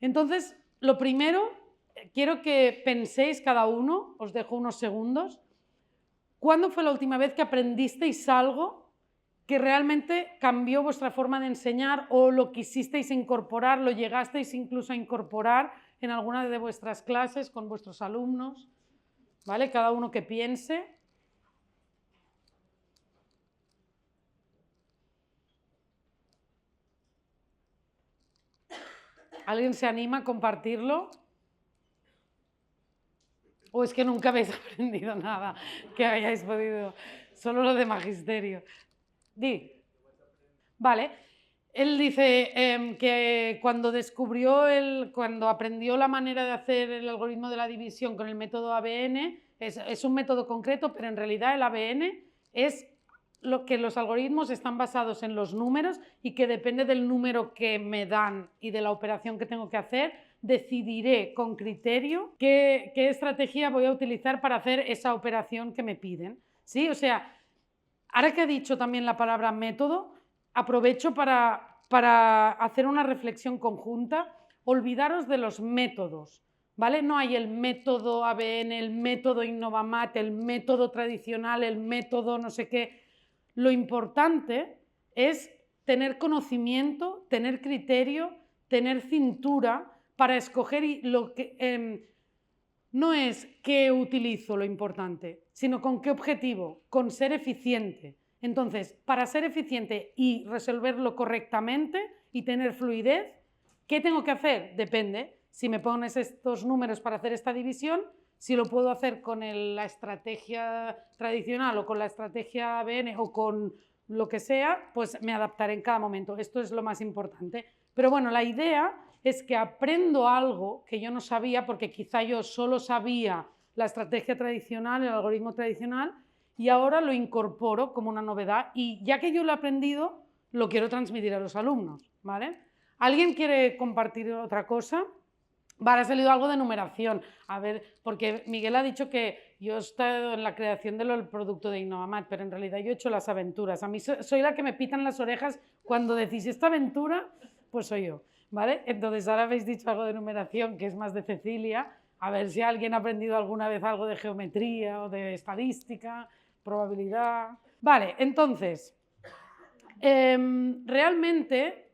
Entonces, lo primero, quiero que penséis cada uno, os dejo unos segundos, ¿cuándo fue la última vez que aprendisteis algo que realmente cambió vuestra forma de enseñar o lo quisisteis incorporar, lo llegasteis incluso a incorporar en alguna de vuestras clases con vuestros alumnos? ¿Vale? Cada uno que piense. ¿Alguien se anima a compartirlo? ¿O es que nunca habéis aprendido nada que hayáis podido? Solo lo de magisterio. Di. Vale. Él dice que cuando aprendió la manera de hacer el algoritmo de la división con el método ABN, es un método concreto, pero en realidad el ABN es lo que los algoritmos están basados en los números y que depende del número que me dan y de la operación que tengo que hacer, decidiré con criterio qué estrategia voy a utilizar para hacer esa operación que me piden. ¿Sí? O sea, ahora que ha dicho también la palabra método, aprovecho para hacer una reflexión conjunta. Olvidaros de los métodos, ¿vale? No hay el método ABN, el método Innovamat, el método tradicional, el método no sé qué. Lo importante es tener conocimiento, tener criterio, tener cintura para escoger lo que... no es qué utilizo lo importante, sino con qué objetivo, con ser eficiente. Entonces, para ser eficiente y resolverlo correctamente y tener fluidez, ¿qué tengo que hacer? Depende. Si me pones estos números para hacer esta división, si lo puedo hacer con la estrategia tradicional o con la estrategia ABN o con lo que sea, pues me adaptaré en cada momento. Esto es lo más importante. Pero bueno, la idea es que aprendo algo que yo no sabía, porque quizá yo solo sabía la estrategia tradicional, el algoritmo tradicional, y ahora lo incorporo como una novedad y ya que yo lo he aprendido, lo quiero transmitir a los alumnos, ¿vale? ¿Alguien quiere compartir otra cosa? Vale, ha salido algo de numeración. A ver, porque Miguel ha dicho que yo he estado en la creación del producto de Innovamat, pero en realidad yo he hecho las aventuras. A mí soy la que me pitan las orejas cuando decís esta aventura, pues soy yo, ¿vale? Entonces ahora habéis dicho algo de numeración, que es más de Cecilia. A ver si alguien ha aprendido alguna vez algo de geometría o de estadística, probabilidad. Vale, entonces, realmente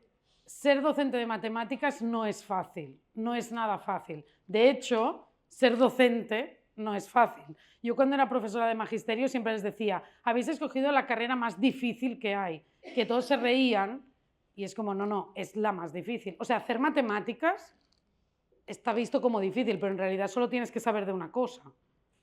ser docente de matemáticas no es fácil, no es nada fácil. De hecho, ser docente no es fácil. Yo cuando era profesora de magisterio siempre les decía, habéis escogido la carrera más difícil que hay, que todos se reían y es como, no, es la más difícil. O sea, hacer matemáticas está visto como difícil, pero en realidad solo tienes que saber de una cosa,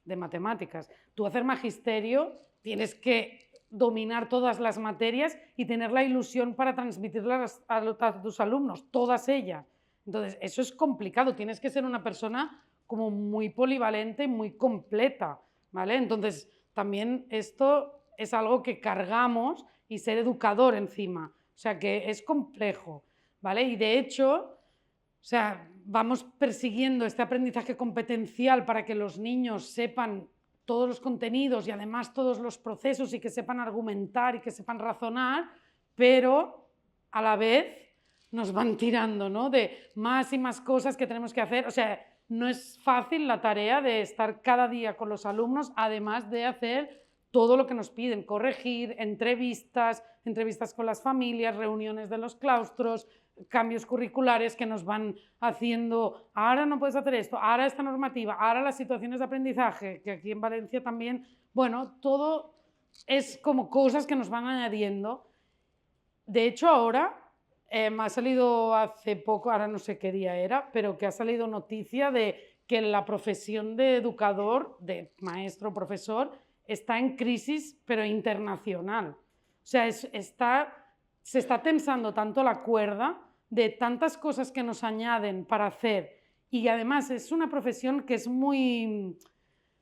de matemáticas. Tú hacer magisterio tienes que dominar todas las materias y tener la ilusión para transmitirlas a tus alumnos, todas ellas. Entonces, eso es complicado, tienes que ser una persona como muy polivalente, muy completa, ¿vale? Entonces, también esto es algo que cargamos y ser educador encima, o sea que es complejo, ¿vale? Y de hecho, o sea, vamos persiguiendo este aprendizaje competencial para que los niños sepan todos los contenidos y además todos los procesos y que sepan argumentar y que sepan razonar, pero a la vez nos van tirando, ¿no? De más y más cosas que tenemos que hacer. O sea, no es fácil la tarea de estar cada día con los alumnos, además de hacer todo lo que nos piden, corregir, entrevistas con las familias, reuniones de los claustros, cambios curriculares que nos van haciendo, ahora no puedes hacer esto, ahora esta normativa, ahora las situaciones de aprendizaje, que aquí en Valencia también, bueno, todo es como cosas que nos van añadiendo. De hecho, ahora ha salido hace poco, ahora no sé qué día era, pero que ha salido noticia de que la profesión de educador, de maestro, profesor, está en crisis, pero internacional. O sea, se está tensando tanto la cuerda de tantas cosas que nos añaden para hacer y además es una profesión que es muy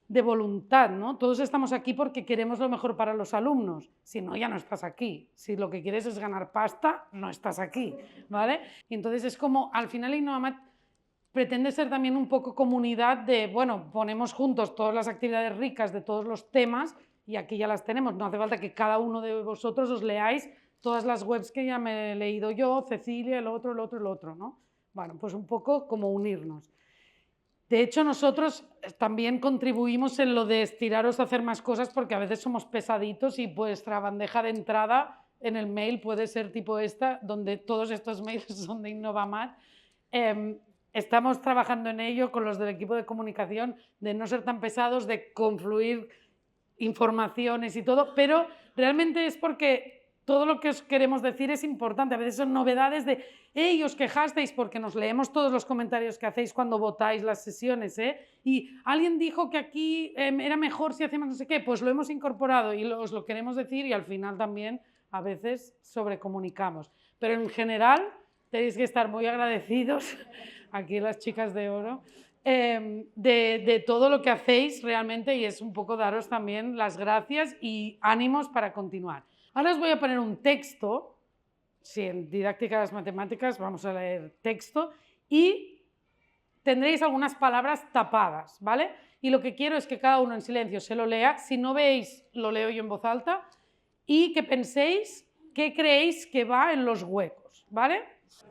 de voluntad, ¿no? Todos estamos aquí porque queremos lo mejor para los alumnos, si no ya no estás aquí, si lo que quieres es ganar pasta, no estás aquí, ¿vale? Y entonces es como, al final Innovamat pretende ser también un poco comunidad de, bueno, ponemos juntos todas las actividades ricas de todos los temas y aquí ya las tenemos, no hace falta que cada uno de vosotros os leáis todas las webs que ya me he leído yo, Cecilia, el otro, ¿no? Bueno, pues un poco como unirnos. De hecho, nosotros también contribuimos en lo de estiraros a hacer más cosas porque a veces somos pesaditos y vuestra bandeja de entrada en el mail puede ser tipo esta, donde todos estos mails son de Innovamat. Estamos trabajando en ello con los del equipo de comunicación, de no ser tan pesados, de confluir informaciones y todo, pero realmente es porque todo lo que os queremos decir es importante. A veces son novedades de, hey, os quejasteis, porque nos leemos todos los comentarios que hacéis cuando votáis las sesiones, y alguien dijo que aquí era mejor si hacemos no sé qué, pues lo hemos incorporado y os lo queremos decir, y al final también a veces sobrecomunicamos. Pero en general tenéis que estar muy agradecidos, aquí las chicas de oro, de todo lo que hacéis realmente, y es un poco daros también las gracias y ánimos para continuar. Ahora os voy a poner un texto, si en didáctica de las matemáticas vamos a leer texto, y tendréis algunas palabras tapadas, ¿vale? Y lo que quiero es que cada uno en silencio se lo lea. Si no veis, lo leo yo en voz alta, y que penséis qué creéis que va en los huecos, ¿vale?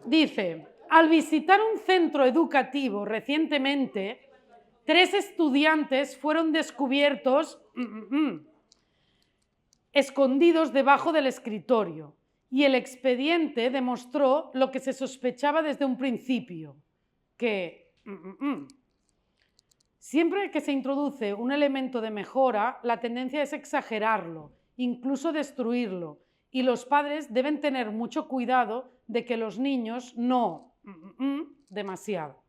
Dice, al visitar un centro educativo recientemente, 3 estudiantes fueron descubiertos escondidos debajo del escritorio, y el expediente demostró lo que se sospechaba desde un principio, que siempre que se introduce un elemento de mejora, la tendencia es exagerarlo, incluso destruirlo, y los padres deben tener mucho cuidado de que los niños no demasiado.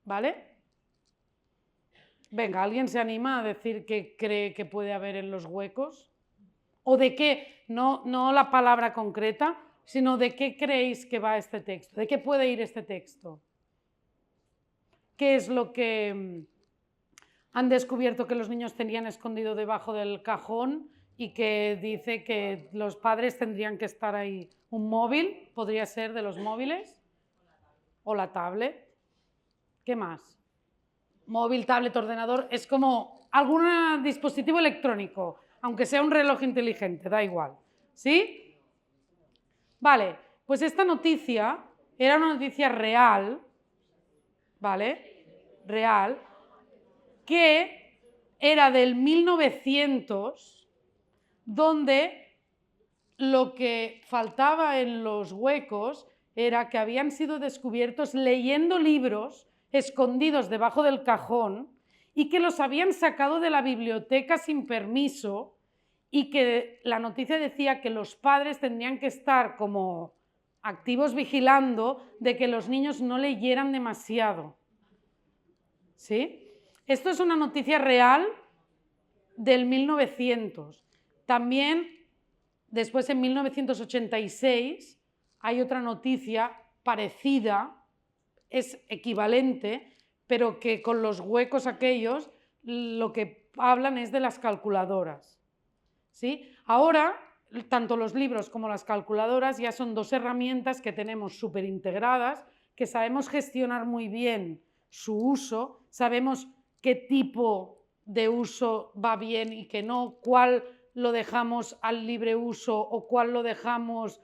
¿Vale? Venga, ¿alguien se anima a decir qué cree que puede haber en los huecos? ¿O de qué? No la palabra concreta, sino de qué creéis que va este texto, de qué puede ir este texto. ¿Qué es lo que han descubierto que los niños tenían escondido debajo del cajón y que dice que los padres tendrían que estar ahí? ¿Un móvil? ¿Podría ser de los móviles? ¿O la tablet? ¿Qué más? Móvil, tablet, ordenador, es como algún dispositivo electrónico, aunque sea un reloj inteligente, da igual. ¿Sí? Vale, pues esta noticia era una noticia real, ¿vale? Real, que era del 1900, donde lo que faltaba en los huecos era que habían sido descubiertos leyendo libros escondidos debajo del cajón y que los habían sacado de la biblioteca sin permiso, y que la noticia decía que los padres tendrían que estar como activos vigilando de que los niños no leyeran demasiado. ¿Sí? Esto es una noticia real del 1900. También, después en 1986, hay otra noticia parecida, es equivalente, pero que con los huecos aquellos lo que hablan es de las calculadoras. ¿Sí? Ahora, tanto los libros como las calculadoras ya son 2 herramientas que tenemos súper integradas, que sabemos gestionar muy bien su uso, sabemos qué tipo de uso va bien y qué no, cuál lo dejamos al libre uso o cuál lo dejamos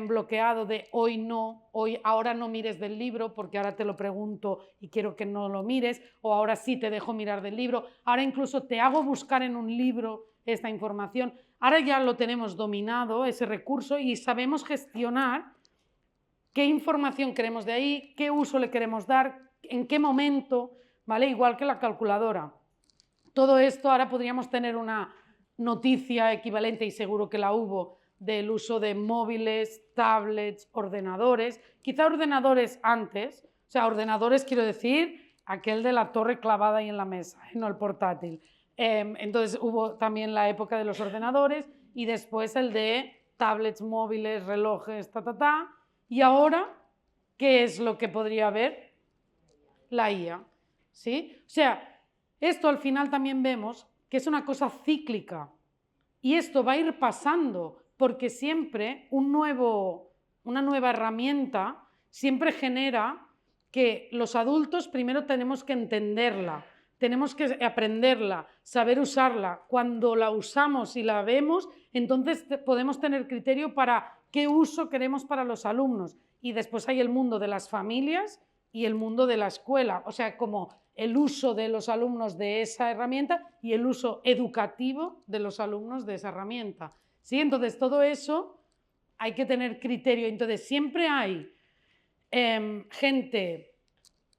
bloqueado de hoy no, ahora no mires del libro porque ahora te lo pregunto y quiero que no lo mires, o ahora sí te dejo mirar del libro, ahora incluso te hago buscar en un libro esta información. Ahora ya lo tenemos dominado, ese recurso, y sabemos gestionar qué información queremos de ahí, qué uso le queremos dar, en qué momento, ¿vale? Igual que la calculadora. Todo esto ahora podríamos tener una noticia equivalente, y seguro que la hubo, del uso de móviles, tablets, ordenadores, quizá ordenadores antes, o sea, ordenadores quiero decir, aquel de la torre clavada ahí en la mesa, no el portátil. Entonces hubo también la época de los ordenadores y después el de tablets, móviles, relojes, y ahora, ¿qué es lo que podría haber? La IA, ¿sí? O sea, esto al final también vemos que es una cosa cíclica y esto va a ir pasando porque siempre una nueva herramienta siempre genera que los adultos primero tenemos que entenderla, tenemos que aprenderla, saber usarla. Cuando la usamos y la vemos, entonces podemos tener criterio para qué uso queremos para los alumnos. y después hay el mundo de las familias y el mundo de la escuela, o sea, como el uso de los alumnos de esa herramienta y el uso educativo de los alumnos de esa herramienta. ¿Sí? Entonces, todo eso hay que tener criterio. Entonces, siempre hay gente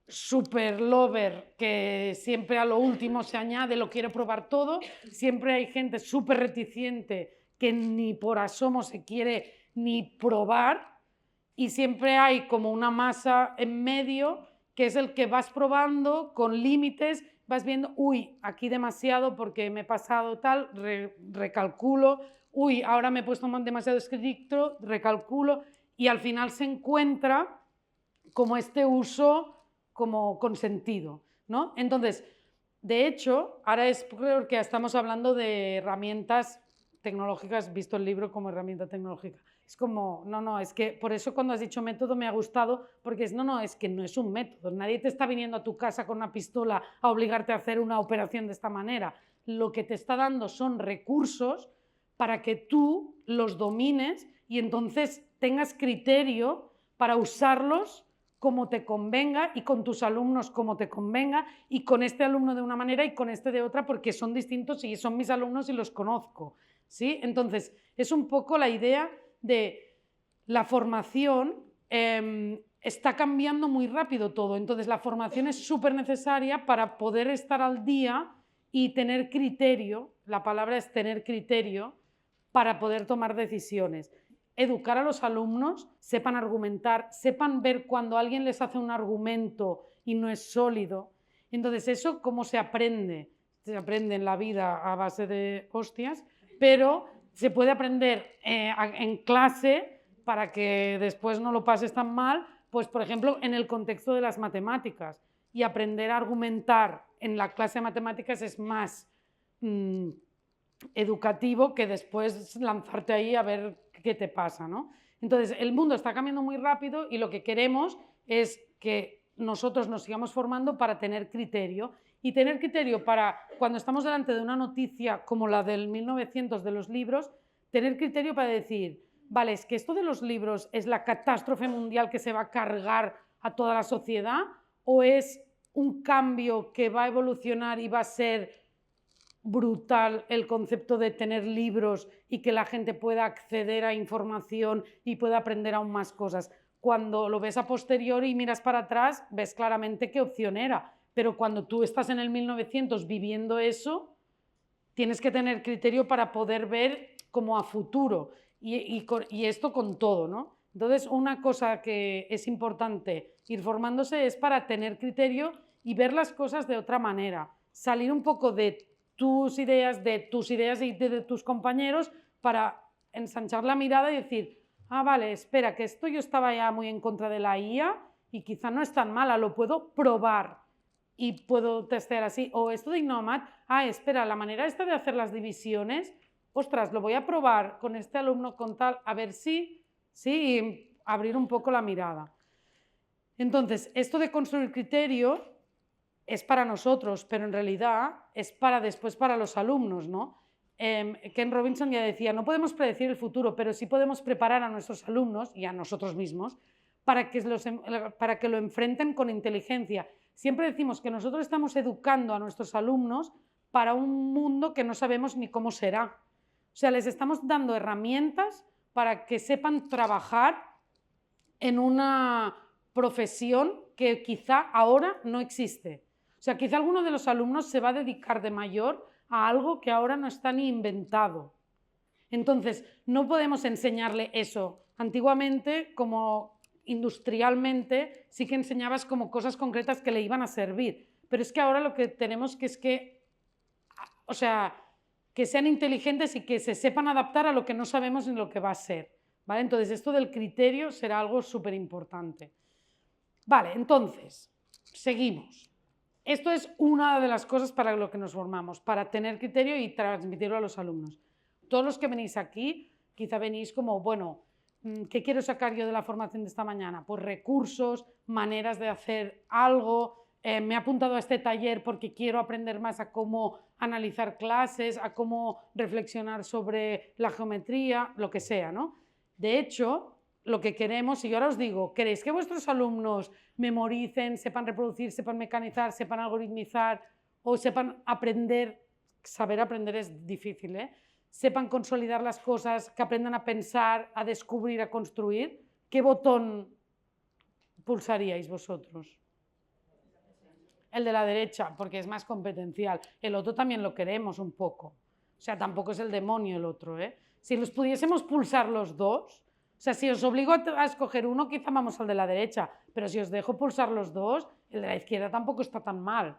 super lover que siempre a lo último se añade, lo quiere probar todo. Siempre hay gente súper reticente que ni por asomo se quiere ni probar. Y siempre hay como una masa en medio que es el que vas probando con límites, vas viendo, uy, aquí demasiado porque me he pasado tal, recalculo, uy, ahora me he puesto demasiado estricto, recalculo, y al final se encuentra como este uso como consentido, ¿no? Entonces, de hecho, ahora es porque estamos hablando de herramientas tecnológicas, visto el libro como herramienta tecnológica. Es como, no, es que por eso cuando has dicho método me ha gustado, porque es, es que no es un método. Nadie te está viniendo a tu casa con una pistola a obligarte a hacer una operación de esta manera. Lo que te está dando son recursos para que tú los domines y entonces tengas criterio para usarlos como te convenga y con tus alumnos como te convenga y con este alumno de una manera y con este de otra porque son distintos y son mis alumnos y los conozco, ¿sí? Entonces, es un poco la idea de la formación, está cambiando muy rápido todo, entonces la formación es súper necesaria para poder estar al día y tener criterio, la palabra es tener criterio, para poder tomar decisiones. Educar a los alumnos, sepan argumentar, sepan ver cuando alguien les hace un argumento y no es sólido. Entonces, ¿eso cómo se aprende? Se aprende en la vida a base de hostias, pero se puede aprender en clase para que después no lo pases tan mal, pues por ejemplo en el contexto de las matemáticas, y aprender a argumentar en la clase de matemáticas es más educativo que después lanzarte ahí a ver qué te pasa, ¿no? Entonces, el mundo está cambiando muy rápido y lo que queremos es que nosotros nos sigamos formando para tener criterio y tener criterio para cuando estamos delante de una noticia como la del 1900 de los libros, tener criterio para decir, vale, es que esto de los libros es la catástrofe mundial que se va a cargar a toda la sociedad o es un cambio que va a evolucionar y va a ser brutal el concepto de tener libros y que la gente pueda acceder a información y pueda aprender aún más cosas. Cuando lo ves a posteriori y miras para atrás, ves claramente qué opción era, pero cuando tú estás en el 1900 viviendo eso, tienes que tener criterio para poder ver como a futuro y esto con todo, ¿no? Entonces, una cosa que es importante ir formándose es para tener criterio y ver las cosas de otra manera, salir un poco de tus ideas y de tus compañeros para ensanchar la mirada y decir, ah, vale, espera, que esto yo estaba ya muy en contra de la IA y quizá no es tan mala, lo puedo probar y puedo testear así. O esto de Innomat, ah, espera, la manera esta de hacer las divisiones, ostras, lo voy a probar con este alumno con tal, a ver si, sí, y abrir un poco la mirada. Entonces, esto de construir criterio es para nosotros, pero en realidad es para después para los alumnos, ¿no? Ken Robinson ya decía, no podemos predecir el futuro, pero sí podemos preparar a nuestros alumnos y a nosotros mismos para que lo enfrenten con inteligencia. Siempre decimos que nosotros estamos educando a nuestros alumnos para un mundo que no sabemos ni cómo será. O sea, les estamos dando herramientas para que sepan trabajar en una profesión que quizá ahora no existe. O sea, quizá alguno de los alumnos se va a dedicar de mayor a algo que ahora no está ni inventado. Entonces, no podemos enseñarle eso. Antiguamente, como industrialmente, sí que enseñabas como cosas concretas que le iban a servir. Pero es que ahora lo que tenemos que es que, o sea, que sean inteligentes y que se sepan adaptar a lo que no sabemos ni lo que va a ser, ¿vale? Entonces, esto del criterio será algo súper importante. Vale, entonces, seguimos. Esto es una de las cosas para lo que nos formamos, para tener criterio y transmitirlo a los alumnos. Todos los que venís aquí, quizá venís como, bueno, ¿qué quiero sacar yo de la formación de esta mañana? Pues recursos, maneras de hacer algo, me he apuntado a este taller porque quiero aprender más a cómo analizar clases, a cómo reflexionar sobre la geometría, lo que sea, ¿no? De hecho, lo que queremos, y yo ahora os digo, ¿queréis que vuestros alumnos memoricen, sepan reproducir, sepan mecanizar, sepan algoritmizar o sepan aprender? Saber aprender es difícil, ¿eh? Sepan consolidar las cosas, que aprendan a pensar, a descubrir, a construir. ¿Qué botón pulsaríais vosotros? El de la derecha, porque es más competencial. El otro también lo queremos un poco. O sea, tampoco es el demonio el otro, ¿eh? Si los pudiésemos pulsar los dos, o sea, si os obligo a escoger uno, quizá vamos al de la derecha, pero si os dejo pulsar los dos, el de la izquierda tampoco está tan mal.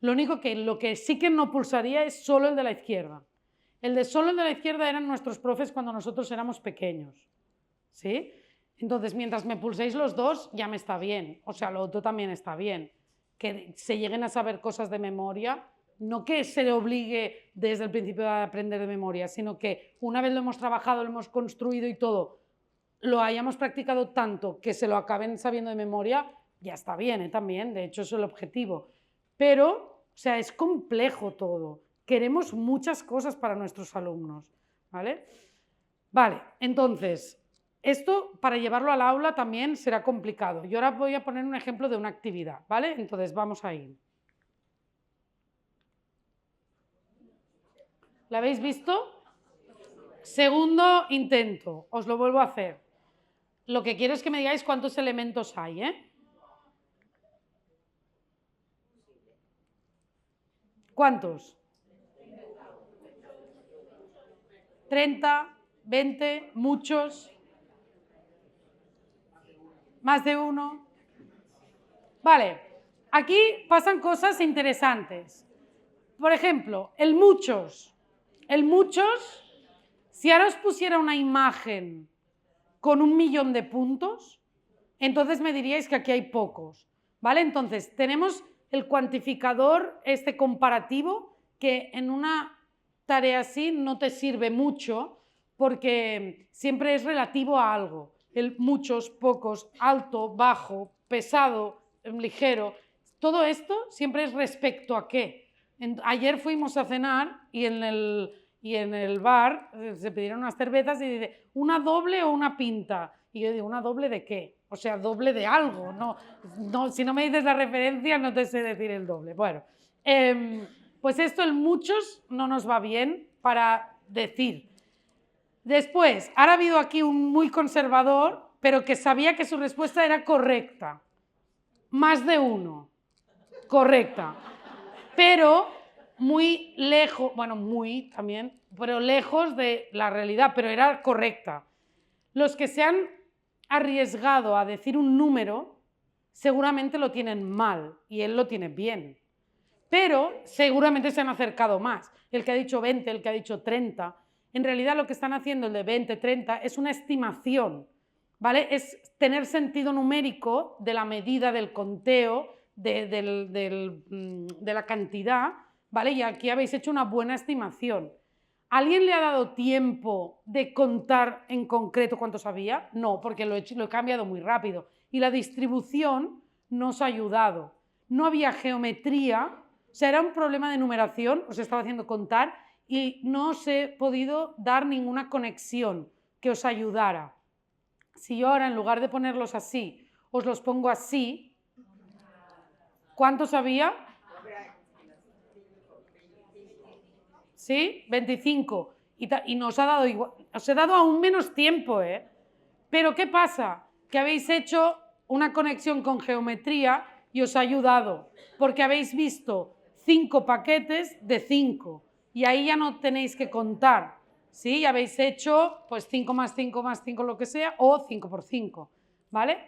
Lo que sí que no pulsaría es solo el de la izquierda. Solo el de la izquierda eran nuestros profes cuando nosotros éramos pequeños, ¿sí? Entonces, mientras me pulséis los dos, ya me está bien. O sea, lo otro también está bien. Que se lleguen a saber cosas de memoria, no que se le obligue desde el principio a aprender de memoria, sino que una vez lo hemos trabajado, lo hemos construido y todo, lo hayamos practicado tanto que se lo acaben sabiendo de memoria, ya está bien, ¿eh? También, de hecho, eso es el objetivo. Pero, o sea, es complejo todo. Queremos muchas cosas para nuestros alumnos, ¿vale? Vale, entonces, esto para llevarlo al aula también será complicado. Yo ahora voy a poner un ejemplo de una actividad, ¿vale? Entonces, vamos ahí. ¿La habéis visto? Segundo intento, os lo vuelvo a hacer. Lo que quiero es que me digáis cuántos elementos hay, ¿eh? ¿Cuántos? 30, 20, muchos. Más de uno. Vale, aquí pasan cosas interesantes. Por ejemplo, el muchos. El muchos, si ahora os pusiera una imagen con 1.000.000 de puntos, entonces me diríais que aquí hay pocos, ¿vale? Entonces, tenemos el cuantificador este comparativo que en una tarea así no te sirve mucho porque siempre es relativo a algo. El muchos, pocos, alto, bajo, pesado, ligero, todo esto siempre es respecto a qué. Ayer fuimos a cenar y en el bar se pidieron unas cervezas y dice, ¿una doble o una pinta? Y yo digo, ¿una doble de qué? O sea, doble de algo. No, si no me dices la referencia, no te sé decir el doble. Bueno, pues esto en muchos no nos va bien para decir. Después, ahora ha habido aquí un muy conservador, pero que sabía que su respuesta era correcta. Más de uno. Correcta. Pero muy lejos, bueno, muy también, pero lejos de la realidad, pero era correcta. Los que se han arriesgado a decir un número, seguramente lo tienen mal y él lo tiene bien. Pero seguramente se han acercado más. El que ha dicho 20, el que ha dicho 30. En realidad lo que están haciendo el de 20, 30 es una estimación, ¿vale? Es tener sentido numérico de la medida del conteo, de la cantidad, ¿vale? Y aquí habéis hecho una buena estimación. ¿Alguien le ha dado tiempo de contar en concreto cuántos había? No, porque lo he cambiado muy rápido. Y la distribución no os ha ayudado. No había geometría, o sea, era un problema de numeración, os estaba haciendo contar y no os he podido dar ninguna conexión que os ayudara. Si yo ahora, en lugar de ponerlos así, os los pongo así, ¿cuántos había? ¿Sí? 25. Y nos ha dado igual. Os he dado aún menos tiempo, ¿eh? Pero ¿qué pasa? Que habéis hecho una conexión con geometría y os ha ayudado, porque habéis visto 5 paquetes de 5 y ahí ya no tenéis que contar, ¿sí? Y habéis hecho pues 5 más 5 más 5 lo que sea o 5 por 5, ¿vale?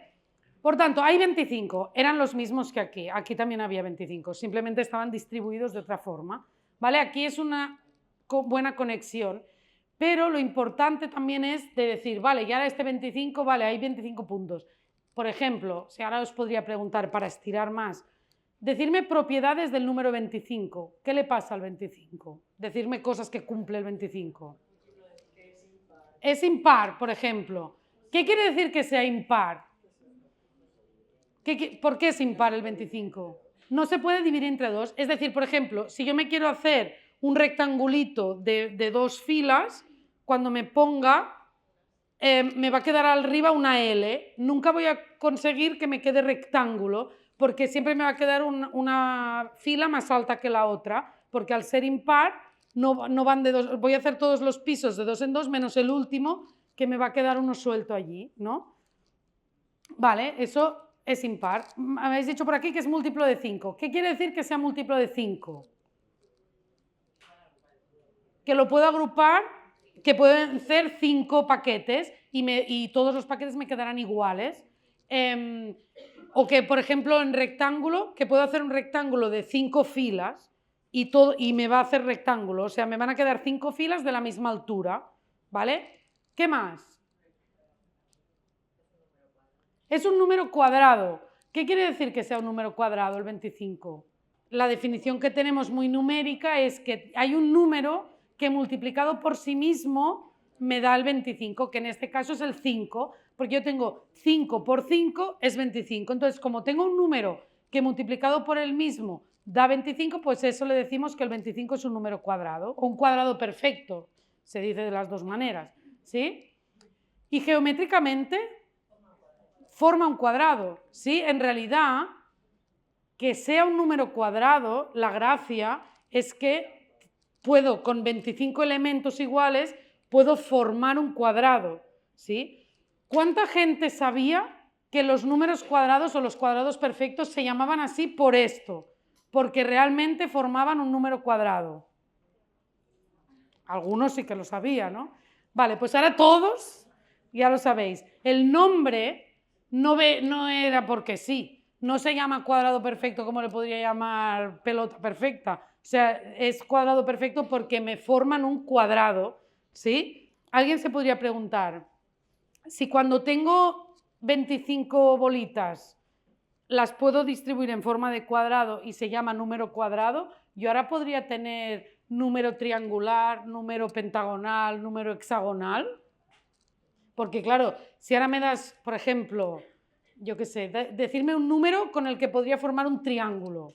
Por tanto, hay 25, eran los mismos que aquí también había 25, simplemente estaban distribuidos de otra forma, ¿vale? Aquí es una buena conexión, pero lo importante también es de decir, vale, y ahora este 25, vale, hay 25 puntos. Por ejemplo, si ahora os podría preguntar para estirar más, decirme propiedades del número 25. ¿Qué le pasa al 25? Decirme cosas que cumple el 25. Es impar, por ejemplo. ¿Qué quiere decir que sea impar? ¿Por qué es impar el 25? No se puede dividir entre dos. Es decir, por ejemplo, si yo me quiero hacer un rectangulito de 2 filas, cuando me ponga me va a quedar arriba una L. Nunca voy a conseguir que me quede rectángulo, porque siempre me va a quedar una fila más alta que la otra, porque al ser impar no van de dos. Voy a hacer todos los pisos de 2 en 2 menos el último, que me va a quedar uno suelto allí, ¿no? Vale, eso es impar. Habéis dicho por aquí que es múltiplo de 5. ¿Qué quiere decir que sea múltiplo de 5? Que lo puedo agrupar, que pueden ser 5 paquetes y todos los paquetes me quedarán iguales. O que, por ejemplo, en rectángulo, que puedo hacer un rectángulo de 5 filas y me va a hacer rectángulo. O sea, me van a quedar 5 filas de la misma altura, ¿vale? ¿Qué más? Es un número cuadrado. ¿Qué quiere decir que sea un número cuadrado, el 25? La definición que tenemos muy numérica es que hay un número que multiplicado por sí mismo me da el 25, que en este caso es el 5, porque yo tengo 5 por 5 es 25. Entonces, como tengo un número que multiplicado por el mismo da 25, pues eso le decimos que el 25 es un número cuadrado, o un cuadrado perfecto, se dice de las dos maneras, ¿sí? Y geométricamente forma un cuadrado, ¿sí? En realidad, que sea un número cuadrado, la gracia es que puedo, con 25 elementos iguales, puedo formar un cuadrado, ¿sí? ¿Cuánta gente sabía que los números cuadrados o los cuadrados perfectos se llamaban así por esto? Porque realmente formaban un número cuadrado. Algunos sí que lo sabían, ¿no? Vale, pues ahora todos ya lo sabéis. El nombre no era porque sí. No se llama cuadrado perfecto como le podría llamar pelota perfecta. O sea, es cuadrado perfecto porque me forman un cuadrado, ¿sí? Alguien se podría preguntar, si cuando tengo 25 bolitas las puedo distribuir en forma de cuadrado y se llama número cuadrado, yo ahora podría tener número triangular, número pentagonal, número hexagonal. Porque claro, si ahora me das, por ejemplo, yo qué sé, decirme un número con el que podría formar un triángulo.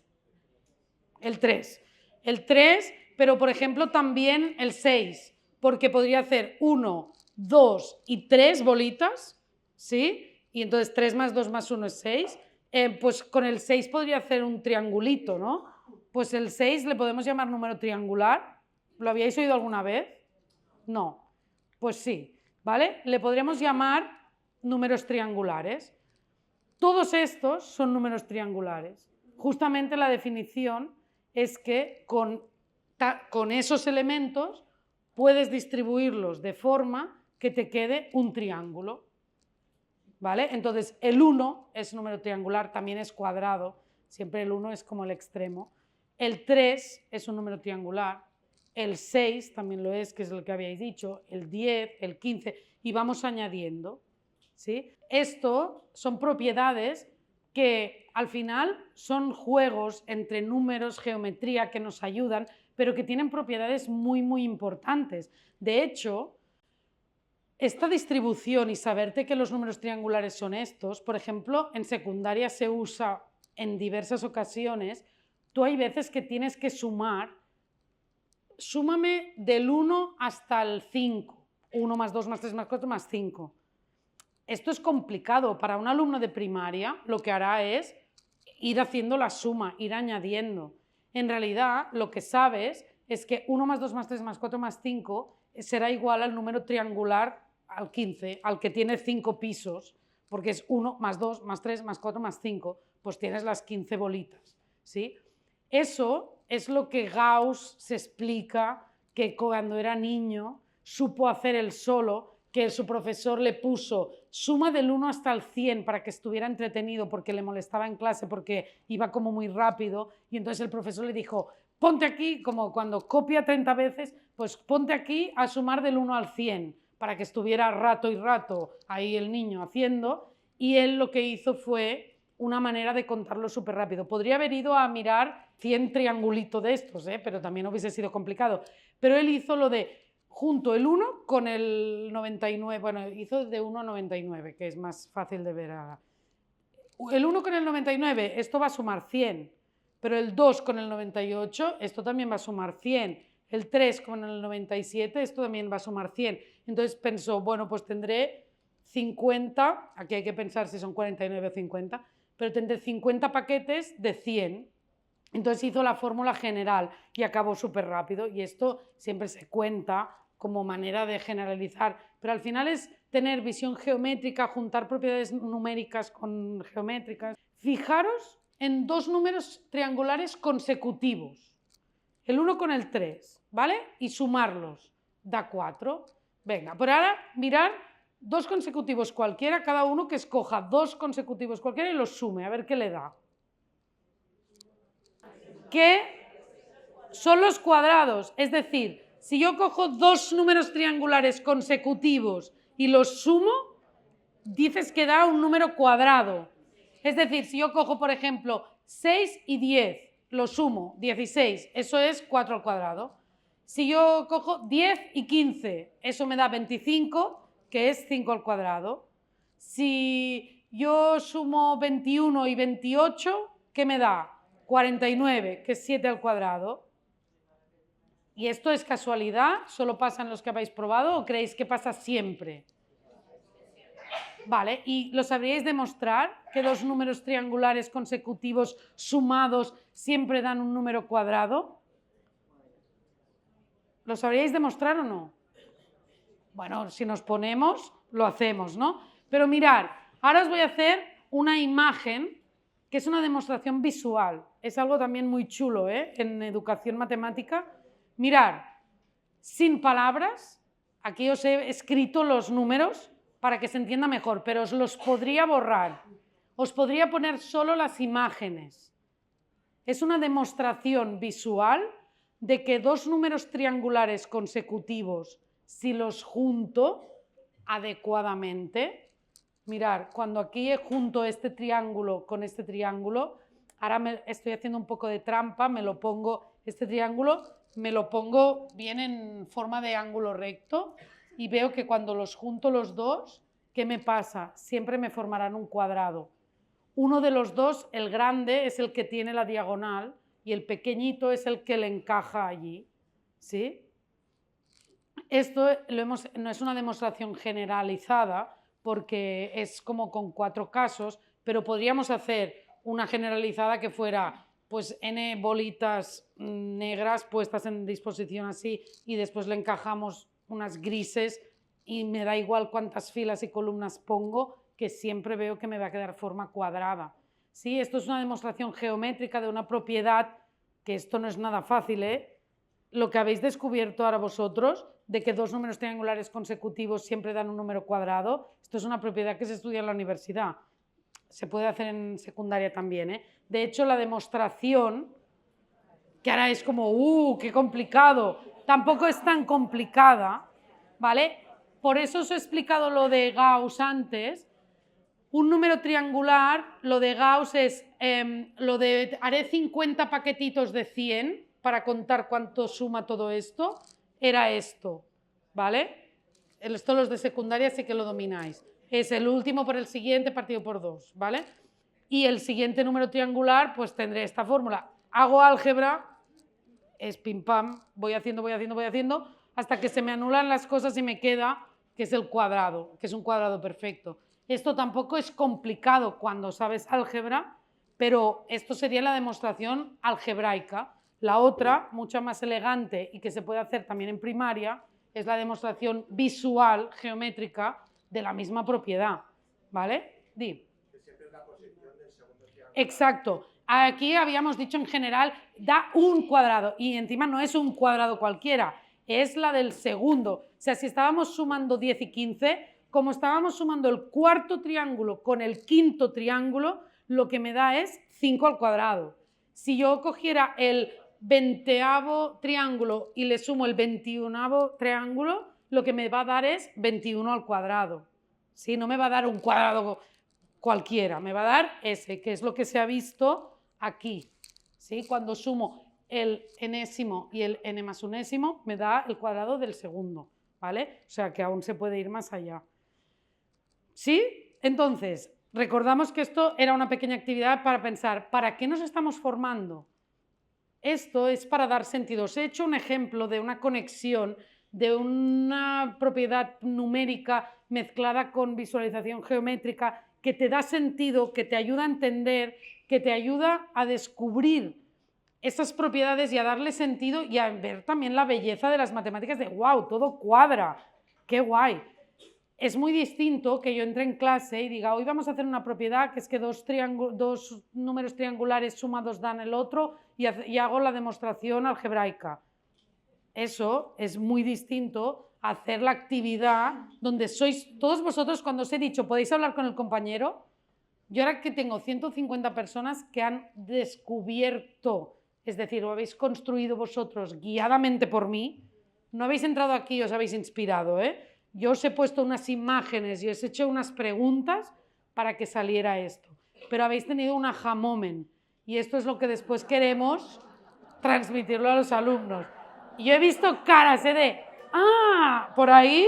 El 3. El 3, pero por ejemplo también el 6, porque podría hacer 1, 2 y 3 bolitas, ¿sí? Y entonces 3 más 2 más 1 es 6. Pues con el 6 podría hacer un triangulito, ¿no? Pues el 6 le podemos llamar número triangular. ¿Lo habíais oído alguna vez? No. Pues sí, ¿vale? Le podríamos llamar números triangulares. Todos estos son números triangulares. Justamente la definición es que con esos elementos puedes distribuirlos de forma que te quede un triángulo. ¿Vale? Entonces, el 1 es número triangular, también es cuadrado, siempre el 1 es como el extremo. El 3 es un número triangular, el 6 también lo es, que es lo que habíais dicho, el 10, el 15, y vamos añadiendo, ¿sí? Esto son propiedades que al final son juegos entre números, geometría, que nos ayudan, pero que tienen propiedades muy, muy importantes. De hecho, esta distribución y saberte que los números triangulares son estos, por ejemplo, en secundaria se usa en diversas ocasiones. Tú hay veces que tienes que sumar, súmame del 1 hasta el 5, 1 más 2 más 3 más 4 más 5. Esto es complicado. Para un alumno de primaria lo que hará es ir haciendo la suma, ir añadiendo. En realidad lo que sabes es que 1 más 2 más 3 más 4 más 5 será igual al número triangular al 15, al que tiene 5 pisos, porque es 1 más 2 más 3 más 4 más 5, pues tienes las 15 bolitas, ¿sí? Eso es lo que Gauss se explica que cuando era niño supo hacer él solo, que su profesor le puso suma del 1 hasta el 100 para que estuviera entretenido porque le molestaba en clase porque iba como muy rápido, y entonces el profesor le dijo, ponte aquí, como cuando copia 30 veces, pues ponte aquí a sumar del 1 al 100 para que estuviera rato y rato ahí el niño haciendo, y él lo que hizo fue una manera de contarlo súper rápido. Podría haber ido a mirar 100 triangulitos de estos, pero también hubiese sido complicado. Pero él hizo lo de junto el 1 con el 99, bueno, hizo de 1 a 99, que es más fácil de ver. El 1 con el 99, esto va a sumar 100, pero el 2 con el 98, esto también va a sumar 100. el 3 con el 97, esto también va a sumar 100. Entonces pensó, bueno, pues tendré 50, aquí hay que pensar si son 49 o 50, pero tendré 50 paquetes de 100. Entonces hizo la fórmula general y acabó súper rápido, y esto siempre se cuenta como manera de generalizar, pero al final es tener visión geométrica, juntar propiedades numéricas con geométricas. Fijaros en dos números triangulares consecutivos, el 1 con el 3, ¿vale? Y sumarlos, da 4. Venga, por ahora mirad dos consecutivos cualquiera, cada uno que escoja dos consecutivos cualquiera y los sume, a ver qué le da. Que son los cuadrados, es decir, si yo cojo dos números triangulares consecutivos y los sumo, dices que da un número cuadrado. Es decir, si yo cojo, por ejemplo, 6 y 10, lo sumo, 16, eso es 4 al cuadrado. Si yo cojo 10 y 15, eso me da 25, que es 5 al cuadrado. Si yo sumo 21 y 28, ¿qué me da? 49, que es 7 al cuadrado. ¿Y esto es casualidad? ¿Solo pasa en los que habéis probado o creéis que pasa siempre? Vale, ¿y lo sabríais demostrar que dos números triangulares consecutivos sumados siempre dan un número cuadrado? ¿Lo sabríais demostrar o no? Bueno, si nos ponemos, lo hacemos, ¿no? Pero mirad, ahora os voy a hacer una imagen que es una demostración visual. Es algo también muy chulo, ¿eh? En educación matemática. Mirad, sin palabras, aquí os he escrito los números para que se entienda mejor, pero os los podría borrar. Os podría poner solo las imágenes. Es una demostración visual de que dos números triangulares consecutivos, si los junto adecuadamente, mirad, cuando aquí junto este triángulo con este triángulo, ahora estoy haciendo un poco de trampa, me lo pongo, este triángulo, me lo pongo bien en forma de ángulo recto y veo que cuando los junto los dos, ¿qué me pasa? Siempre me formarán un cuadrado. Uno de los dos, el grande, es el que tiene la diagonal y el pequeñito es el que le encaja allí, ¿sí? Esto no es una demostración generalizada porque es como con 4 casos, pero podríamos hacer una generalizada que fuera pues n bolitas negras puestas en disposición así y después le encajamos unas grises y me da igual cuántas filas y columnas pongo, que siempre veo que me va a quedar forma cuadrada. ¿Sí? Esto es una demostración geométrica de una propiedad, que esto no es nada fácil, ¿eh? Lo que habéis descubierto ahora vosotros, de que dos números triangulares consecutivos siempre dan un número cuadrado, esto es una propiedad que se estudia en la universidad. Se puede hacer en secundaria también, ¿eh? De hecho, la demostración, que ahora es como, qué complicado, tampoco es tan complicada, ¿vale? Por eso os he explicado lo de Gauss antes. Un número triangular, lo de Gauss es, haré 50 paquetitos de 100 para contar cuánto suma todo esto, era esto, ¿vale? Esto los de secundaria sí que lo domináis. Es el último por el siguiente partido por 2, ¿vale? Y el siguiente número triangular, pues tendré esta fórmula. Hago álgebra, es pim pam, voy haciendo, hasta que se me anulan las cosas y me queda que es el cuadrado, que es un cuadrado perfecto. Esto tampoco es complicado cuando sabes álgebra, pero esto sería la demostración algebraica. La otra, mucho más elegante y que se puede hacer también en primaria, es la demostración visual, geométrica, de la misma propiedad, ¿vale? Di. Que siempre es la posición del segundo triángulo. Exacto. Aquí habíamos dicho en general, da un cuadrado y encima no es un cuadrado cualquiera, es la del segundo. O sea, si estábamos sumando 10 y 15, como estábamos sumando el cuarto triángulo con el quinto triángulo, lo que me da es 5 al cuadrado. Si yo cogiera el 20º triángulo y le sumo el 21º triángulo, lo que me va a dar es 21 al cuadrado. ¿Sí? No me va a dar un cuadrado cualquiera, me va a dar ese, que es lo que se ha visto aquí. ¿Sí? Cuando sumo el enésimo y el n más unésimo, me da el cuadrado del segundo, ¿vale? O sea que aún se puede ir más allá. ¿Sí? Entonces, recordamos que esto era una pequeña actividad para pensar, ¿para qué nos estamos formando? Esto es para dar sentido. Os he hecho un ejemplo de una conexión de una propiedad numérica mezclada con visualización geométrica que te da sentido, que te ayuda a entender, que te ayuda a descubrir esas propiedades y a darle sentido y a ver también la belleza de las matemáticas de wow, todo cuadra, qué guay. Es muy distinto que yo entre en clase y diga, hoy vamos a hacer una propiedad que es que dos números triangulares sumados dan el otro y hago la demostración algebraica. Eso es muy distinto a hacer la actividad donde sois todos vosotros, cuando os he dicho, podéis hablar con el compañero. Yo ahora que tengo 150 personas que han descubierto, es decir, lo habéis construido vosotros guiadamente por mí, no habéis entrado aquí y os habéis inspirado, ¿eh? Yo os he puesto unas imágenes y os he hecho unas preguntas para que saliera esto, pero habéis tenido un aha moment y esto es lo que después queremos transmitirlo a los alumnos. Y yo he visto caras de, por ahí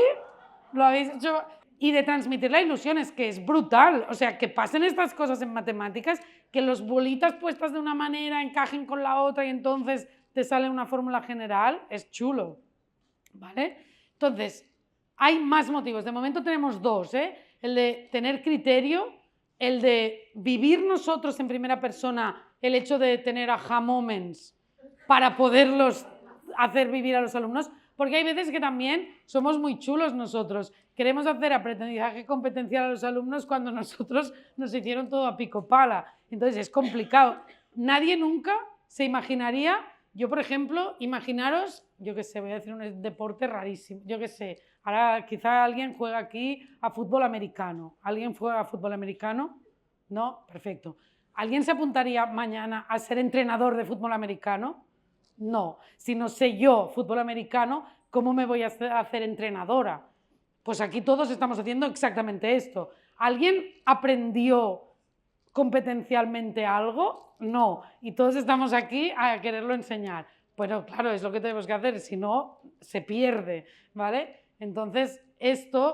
lo habéis hecho, y de transmitir la ilusión, es que es brutal, o sea, que pasen estas cosas en matemáticas, que los bolitas puestas de una manera encajen con la otra y entonces te sale una fórmula general, es chulo, ¿vale? Entonces, hay más motivos, de momento tenemos dos, el de tener criterio, el de vivir nosotros en primera persona, el hecho de tener aha moments para poderlos hacer vivir a los alumnos, porque hay veces que también somos muy chulos nosotros, queremos hacer aprendizaje competencial a los alumnos cuando nosotros nos hicieron todo a pico pala, entonces es complicado. Nadie nunca se imaginaría, yo por ejemplo, imaginaros, yo qué sé, voy a decir un deporte rarísimo, yo qué sé, ahora quizá alguien juega aquí a fútbol americano. ¿Alguien juega a fútbol americano? No, perfecto. ¿Alguien se apuntaría mañana a ser entrenador de fútbol americano? No. Si no sé yo fútbol americano, ¿cómo me voy a hacer entrenadora? Pues aquí todos estamos haciendo exactamente esto. ¿Alguien aprendió competencialmente algo? No. Y todos estamos aquí a quererlo enseñar. Bueno, claro, es lo que tenemos que hacer, si no, se pierde, ¿vale? Entonces,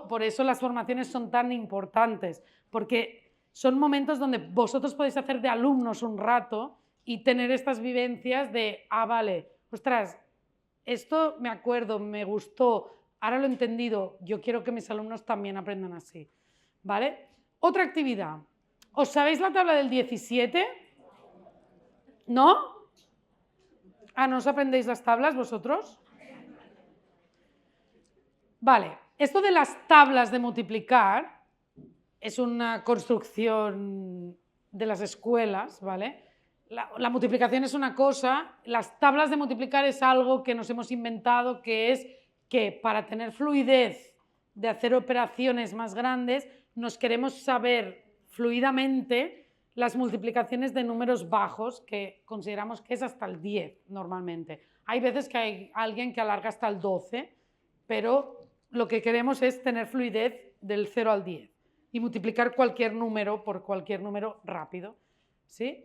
por eso las formaciones son tan importantes, porque son momentos donde vosotros podéis hacer de alumnos un rato y tener estas vivencias de, vale, ostras, esto me acuerdo, me gustó, ahora lo he entendido, yo quiero que mis alumnos también aprendan así, ¿vale? Otra actividad, ¿os sabéis la tabla del 17? ¿No? ¿No os aprendéis las tablas vosotros? Vale, esto de las tablas de multiplicar es una construcción de las escuelas, ¿vale? La multiplicación es una cosa, las tablas de multiplicar es algo que nos hemos inventado, que es que para tener fluidez de hacer operaciones más grandes, nos queremos saber fluidamente las multiplicaciones de números bajos, que consideramos que es hasta el 10 normalmente. Hay veces que hay alguien que alarga hasta el 12, pero lo que queremos es tener fluidez del 0 al 10 y multiplicar cualquier número por cualquier número rápido, ¿sí?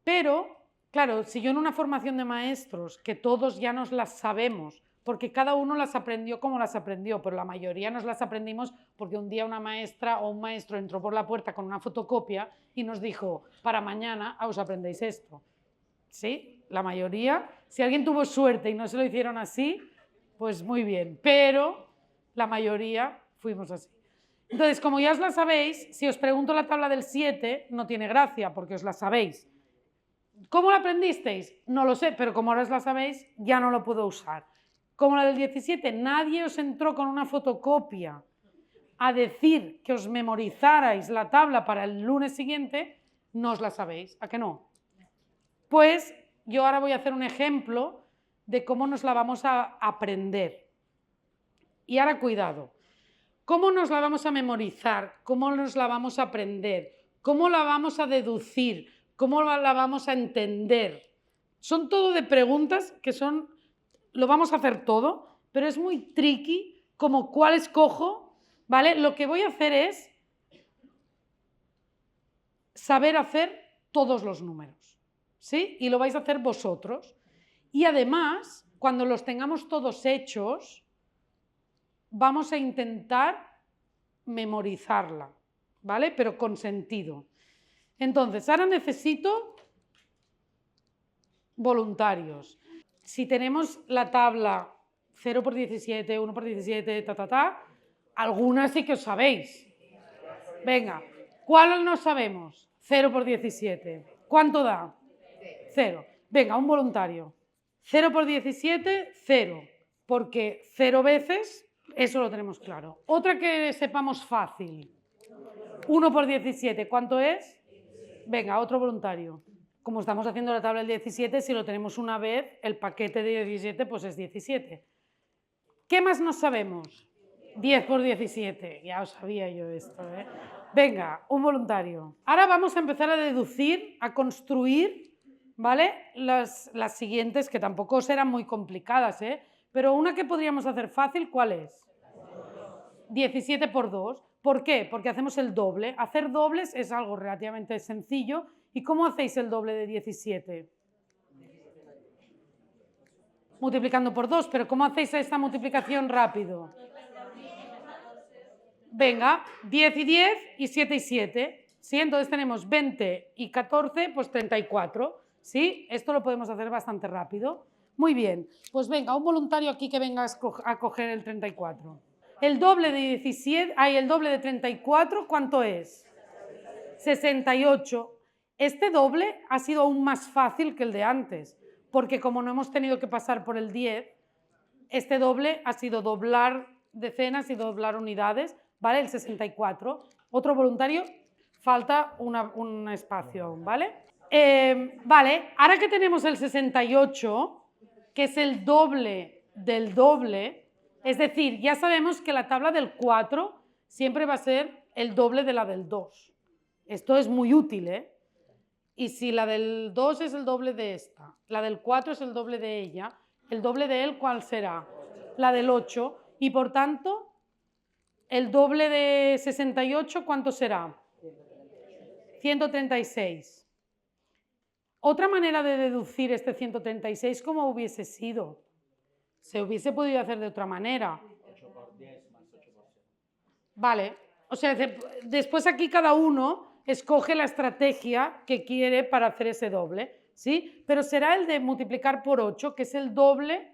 Pero, claro, si yo en una formación de maestros, que todos ya nos las sabemos, porque cada uno las aprendió como las aprendió, pero la mayoría nos las aprendimos porque un día una maestra o un maestro entró por la puerta con una fotocopia y nos dijo, para mañana os aprendéis esto. ¿Sí? La mayoría. Si alguien tuvo suerte y no se lo hicieron así, pues muy bien, pero la mayoría fuimos así. Entonces, como ya os la sabéis, si os pregunto la tabla del 7, no tiene gracia porque os la sabéis. ¿Cómo la aprendisteis? No lo sé, pero como ahora os la sabéis, ya no lo puedo usar. Como la del 17, nadie os entró con una fotocopia a decir que os memorizarais la tabla para el lunes siguiente, no os la sabéis, ¿a que no? Pues yo ahora voy a hacer un ejemplo de cómo nos la vamos a aprender. Y ahora cuidado, ¿cómo nos la vamos a memorizar? ¿Cómo nos la vamos a aprender? ¿Cómo la vamos a deducir? ¿Cómo la vamos a entender? Son todo de preguntas que son, lo vamos a hacer todo, pero es muy tricky como cuál escojo, ¿vale? Lo que voy a hacer es saber hacer todos los números, ¿sí? Y lo vais a hacer vosotros. Y además, cuando los tengamos todos hechos, vamos a intentar memorizarla, ¿vale? Pero con sentido. Entonces, ahora necesito voluntarios. Si tenemos la tabla 0 por 17, 1 por 17, algunas sí que os sabéis. Venga, ¿cuál no sabemos? 0 por 17. ¿Cuánto da? 0. Venga, un voluntario. 0 por 17, 0. Porque 0 veces, eso lo tenemos claro. Otra que sepamos fácil. 1 por 17, ¿cuánto es? Venga, otro voluntario. Como estamos haciendo la tabla del 17, si lo tenemos una vez, el paquete de 17 pues es 17. ¿Qué más nos sabemos? 10 por 17, ya os sabía yo esto, ¿eh? Venga, un voluntario. Ahora vamos a empezar a deducir, a construir, ¿vale? Las siguientes, que tampoco serán muy complicadas, ¿eh? Pero una que podríamos hacer fácil, ¿cuál es? 17 por 2. ¿Por qué? Porque hacemos el doble. Hacer dobles es algo relativamente sencillo. ¿Y cómo hacéis el doble de 17? Multiplicando por 2, pero ¿cómo hacéis esta multiplicación rápido? Venga, 10 y 10 y 7 y 7. ¿Sí? Entonces tenemos 20 y 14, pues 34. ¿Sí? Esto lo podemos hacer bastante rápido. Muy bien, pues venga, un voluntario aquí que venga a coger el 34. El doble de 17, el doble de 34, ¿cuánto es? 68. Este doble ha sido aún más fácil que el de antes, porque como no hemos tenido que pasar por el 10, este doble ha sido doblar decenas y doblar unidades, ¿vale? El 64. Otro voluntario, falta un espacio aún, ¿vale? Vale, ahora que tenemos el 68, que es el doble del doble, es decir, ya sabemos que la tabla del 4 siempre va a ser el doble de la del 2. Esto es muy útil, ¿eh? Y si la del 2 es el doble de esta, la del 4 es el doble de ella, el doble de él, ¿cuál será? La del 8. Y por tanto, el doble de 68, ¿cuánto será? 136. Otra manera de deducir este 136, ¿cómo hubiese sido? Se hubiese podido hacer de otra manera. 8 por 10 más 8 por 7. Vale, o sea, después aquí cada uno escoge la estrategia que quiere para hacer ese doble, ¿sí? Pero será el de multiplicar por 8, que es el doble,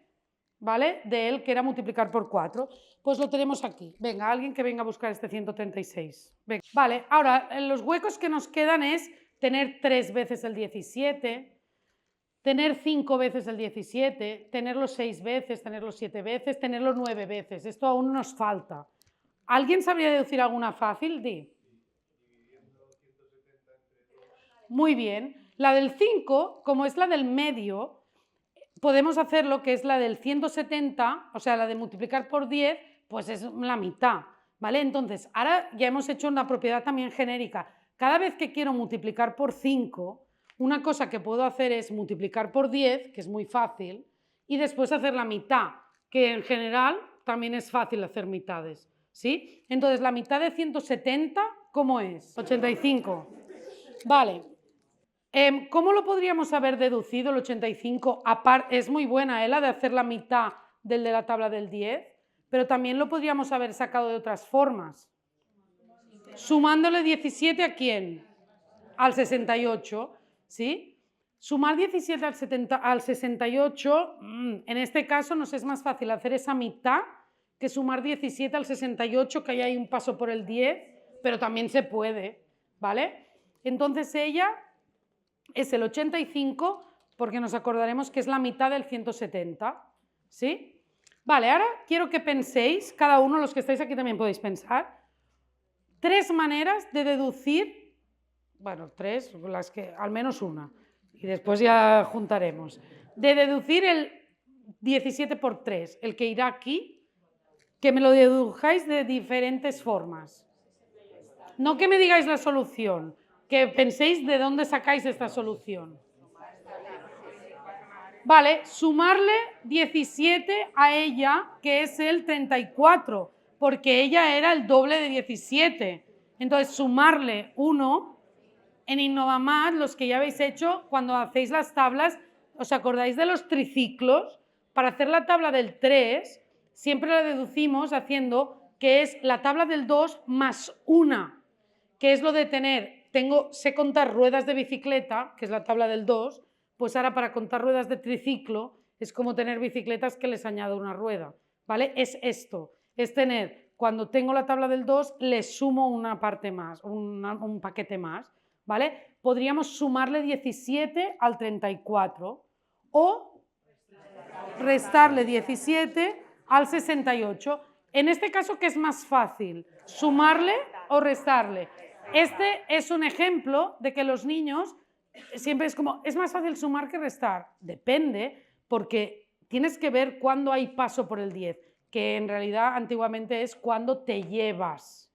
¿vale? De él, que era multiplicar por 4. Pues lo tenemos aquí. Venga, alguien que venga a buscar este 136. Venga. Vale, ahora, los huecos que nos quedan es tener 3 veces el 17, tener 5 veces el 17, tenerlo 6 veces, tenerlo 7 veces, tenerlo 9 veces. Esto aún nos falta. ¿Alguien sabría deducir alguna fácil? Di. Muy bien. La del 5, como es la del medio, podemos hacer lo que es la del 170, o sea, la de multiplicar por 10, pues es la mitad, ¿vale? Entonces, ahora ya hemos hecho una propiedad también genérica. Cada vez que quiero multiplicar por 5, una cosa que puedo hacer es multiplicar por 10, que es muy fácil, y después hacer la mitad, que en general también es fácil hacer mitades, ¿sí? Entonces, la mitad de 170, ¿cómo es? 85. Vale. ¿Cómo lo podríamos haber deducido el 85? Es muy buena la de hacer la mitad del de la tabla del 10, pero también lo podríamos haber sacado de otras formas. Sumándole 17 ¿a quién? Al 68, ¿sí? Sumar 17 al 68, en este caso nos es más fácil hacer esa mitad que sumar 17 al 68, que ahí hay un paso por el 10, pero también se puede, ¿vale? Entonces ella es el 85, porque nos acordaremos que es la mitad del 170, ¿sí? Vale, ahora quiero que penséis, cada uno, los que estáis aquí también podéis pensar, 3 maneras de deducir, bueno, 3, las que, al menos una, y después ya juntaremos, de deducir el 17 por 3, el que irá aquí, que me lo dedujáis de diferentes formas. No que me digáis la solución, que penséis de dónde sacáis esta solución. Vale, sumarle 17 a ella, que es el 34, porque ella era el doble de 17. Entonces, sumarle 1, en Innovamat, los que ya habéis hecho, cuando hacéis las tablas, ¿os acordáis de los triciclos? Para hacer la tabla del 3, siempre la deducimos haciendo que es la tabla del 2 más 1, que es lo de tener, sé contar ruedas de bicicleta, que es la tabla del 2, pues ahora para contar ruedas de triciclo es como tener bicicletas que les añado una rueda, ¿vale? Es esto, es tener, cuando tengo la tabla del 2, le sumo una parte más, un paquete más, ¿vale? Podríamos sumarle 17 al 34 o restarle 17 al 68. En este caso, ¿qué es más fácil? ¿Sumarle o restarle? Este es un ejemplo de que los niños siempre es como, ¿es más fácil sumar que restar? Depende, porque tienes que ver cuándo hay paso por el 10, que en realidad antiguamente es cuando te llevas.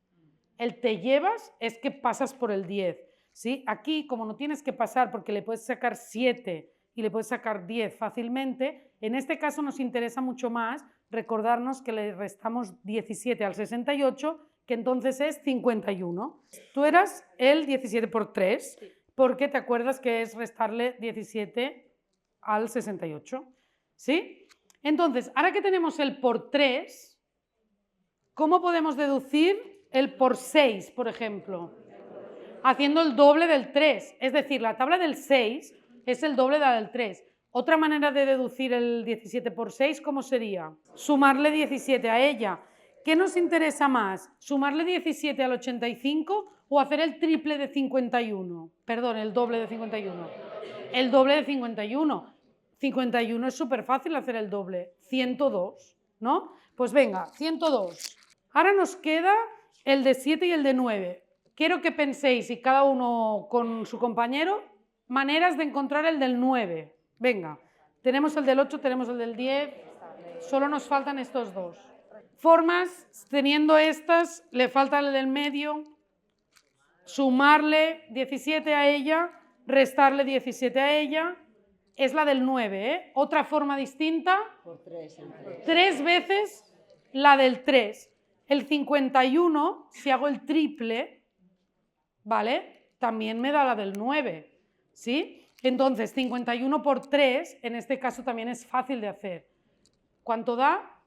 El te llevas es que pasas por el 10, ¿sí? Aquí, como no tienes que pasar porque le puedes sacar 7 y le puedes sacar 10 fácilmente, en este caso nos interesa mucho más recordarnos que le restamos 17 al 68, que entonces es 51. Tú eras el 17 por 3, porque te acuerdas que es restarle 17 al 68, ¿sí? Entonces, ahora que tenemos el por 3, ¿cómo podemos deducir el por 6, por ejemplo? Haciendo el doble del 3, es decir, la tabla del 6 es el doble de la del 3. Otra manera de deducir el 17 por 6, ¿cómo sería? Sumarle 17 a ella. ¿Qué nos interesa más? ¿Sumarle 17 al 85 o hacer el triple de 51? Perdón, el doble de 51. El doble de 51. 51 es súper fácil hacer el doble. 102, ¿no? Pues venga, 102. Ahora nos queda el de 7 y el de 9. Quiero que penséis, y cada uno con su compañero, maneras de encontrar el del 9. Venga, tenemos el del 8, tenemos el del 10, solo nos faltan estos dos. Formas, teniendo estas, le falta el del medio, sumarle 17 a ella, restarle 17 a ella, es la del 9, ¿eh? Otra forma distinta, Por 3. 3 veces la del 3. El 51, si hago el triple, ¿vale? También me da la del 9, ¿sí? Entonces, 51 por 3, en este caso también es fácil de hacer. ¿Cuánto da?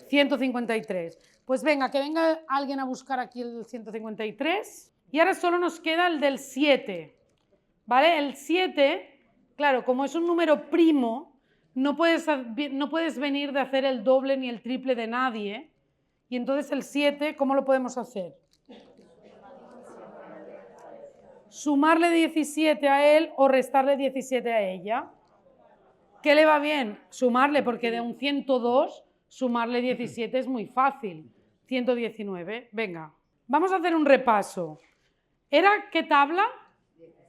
153. Pues venga, que venga alguien a buscar aquí el 153. Y ahora solo nos queda el del 7, ¿vale? El 7, claro, como es un número primo, no puedes venir de hacer el doble ni el triple de nadie. Y entonces el 7, ¿cómo lo podemos hacer? Sumarle 17 a él o restarle 17 a ella. ¿Qué le va bien? Sumarle, porque de un 102, sumarle 17 es muy fácil. 119, venga. Vamos a hacer un repaso. ¿Era qué tabla?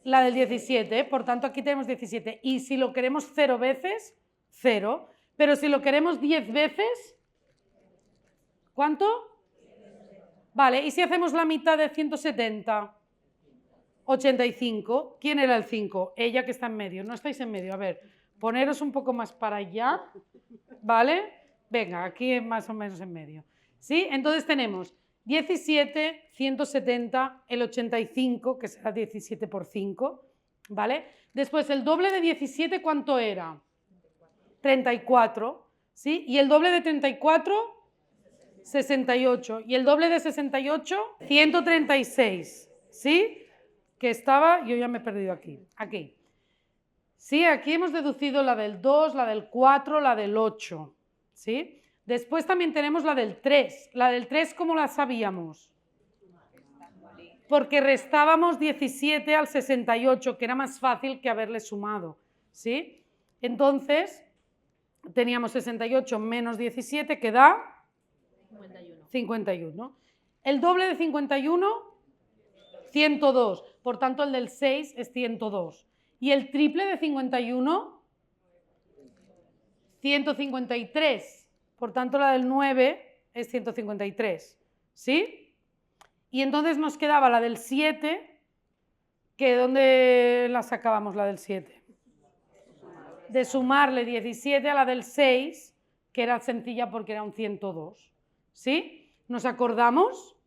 La del 17, por tanto aquí tenemos 17. Y si lo queremos 0 veces, 0. Pero si lo queremos 10 veces, ¿cuánto? Vale, ¿y si hacemos la mitad de 170? 85. ¿Quién era el 5? Ella, que está en medio. No estáis en medio. A ver, poneros un poco más para allá, ¿vale? Venga, aquí más o menos en medio. ¿Sí? Entonces tenemos 17, 170, el 85, que será 17 por 5, ¿vale? Después, el doble de 17, ¿cuánto era? 34, ¿sí? Y el doble de 34, 68. Y el doble de 68, 136, ¿sí? Que estaba, yo ya me he perdido aquí. Aquí. Sí, aquí hemos deducido la del 2, la del 4, la del 8, ¿sí? Después también tenemos la del 3. La del 3, ¿cómo la sabíamos? Porque restábamos 17 al 68, que era más fácil que haberle sumado, ¿sí? Entonces, teníamos 68 menos 17, que da 51. El doble de 51, 102. Por tanto, el del 6 es 102. Y el triple de 51, 153. Por tanto, la del 9 es 153. ¿Sí? Y entonces nos quedaba la del 7, que ¿dónde la sacábamos la del 7? De sumarle 17 a la del 6, que era sencilla porque era un 102. ¿Sí? ¿Nos acordamos?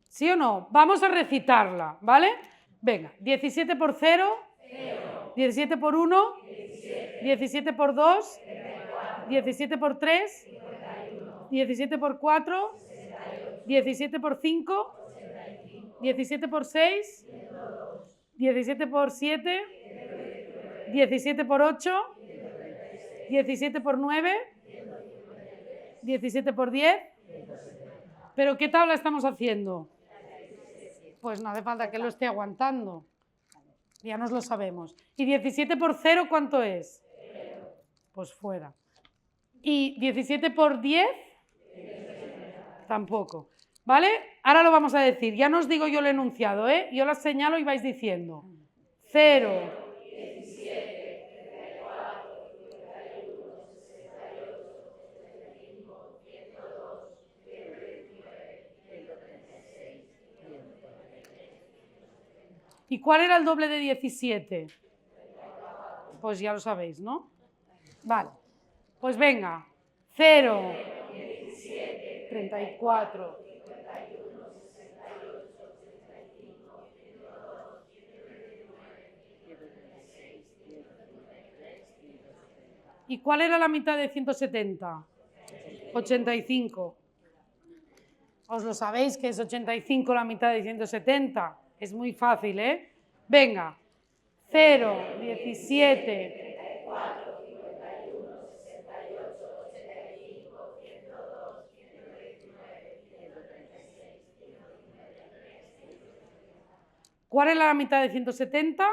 ¿Sí o no? Vamos a recitarla, ¿vale? Venga, 17 por 0, 17 por 1, 17 por 2, 17 por 3, 17 por 4, 17 por 5, 17 por 6, 17 por 7, 17 por 8, 17 por 9, 17 por 10. ¿Pero qué tabla estamos haciendo? Pues no hace falta que lo esté aguantando. Ya nos lo sabemos. ¿Y 17 por 0 cuánto es? Pues fuera. ¿Y 17 por 10? Tampoco. ¿Vale? Ahora lo vamos a decir. Ya no os digo yo el enunciado, ¿eh? Yo las señalo y vais diciendo. 0. 17, 34, 51, 68, 75, 102, 129, 136, 143. ¿Y cuál era el doble de 17? Pues ya lo sabéis, ¿no? Vale. Pues venga. 0, 34. ¿Y cuál era la mitad de 170? 85. ¿Os lo sabéis que es 85 la mitad de 170? Es muy fácil, ¿eh? Venga. 0, 17. ¿Cuál era la mitad de 170?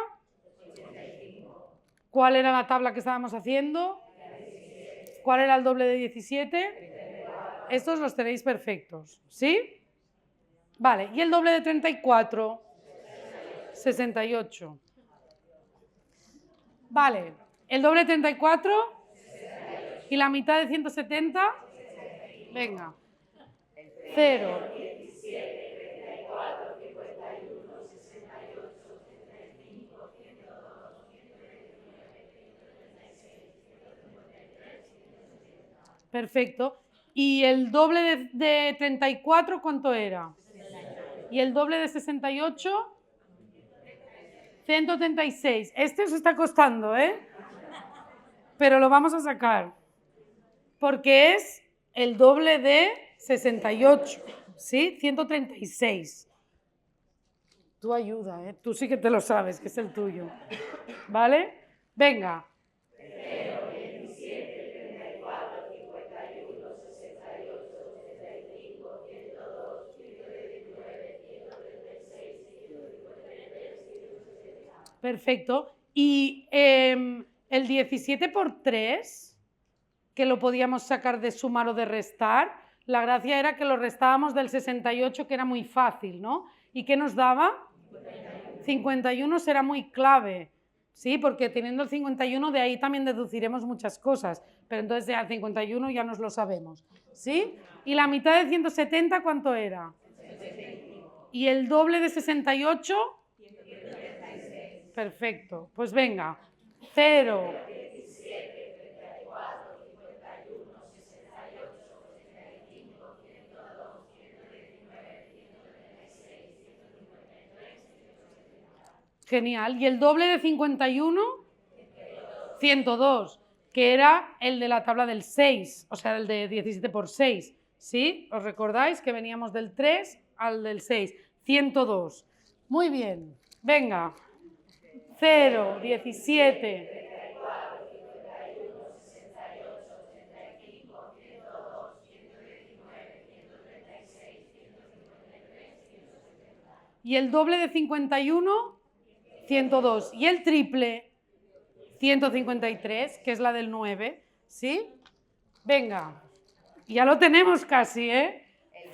¿Cuál era la tabla que estábamos haciendo? ¿Cuál era el doble de 17? Estos los tenéis perfectos, ¿sí? Vale, ¿y el doble de 34? 68. Vale, ¿el doble de 34? ¿Y la mitad de 170? Venga. 0. Perfecto. ¿Y el doble de 34 cuánto era? ¿Y el doble de 68? 136. Este os está costando, ¿eh? Pero lo vamos a sacar. Porque es el doble de 68, ¿sí? 136. Tú ayuda, ¿eh? Tú sí que te lo sabes, que es el tuyo. ¿Vale? Venga. Perfecto. Y el 17 por 3, que lo podíamos sacar de sumar o de restar, la gracia era que lo restábamos del 68, que era muy fácil, ¿no? ¿Y qué nos daba? 51 será muy clave, ¿sí? Porque teniendo el 51, de ahí también deduciremos muchas cosas, pero entonces ya el 51 ya nos lo sabemos, ¿sí? ¿Y la mitad de 170 cuánto era? ¿Y el doble de 68? Perfecto, pues venga, 0. Genial, ¿y el doble de 51? 102, que era el de la tabla del 6, o sea, el de 17 por 6, ¿sí? ¿Os recordáis que veníamos del 3 al del 6? 102. Muy bien, venga. 0, 17. ¿Y el doble de 51? 102. ¿Y el triple? 153, que es la del 9, ¿sí? Venga, ya lo tenemos casi, ¿eh?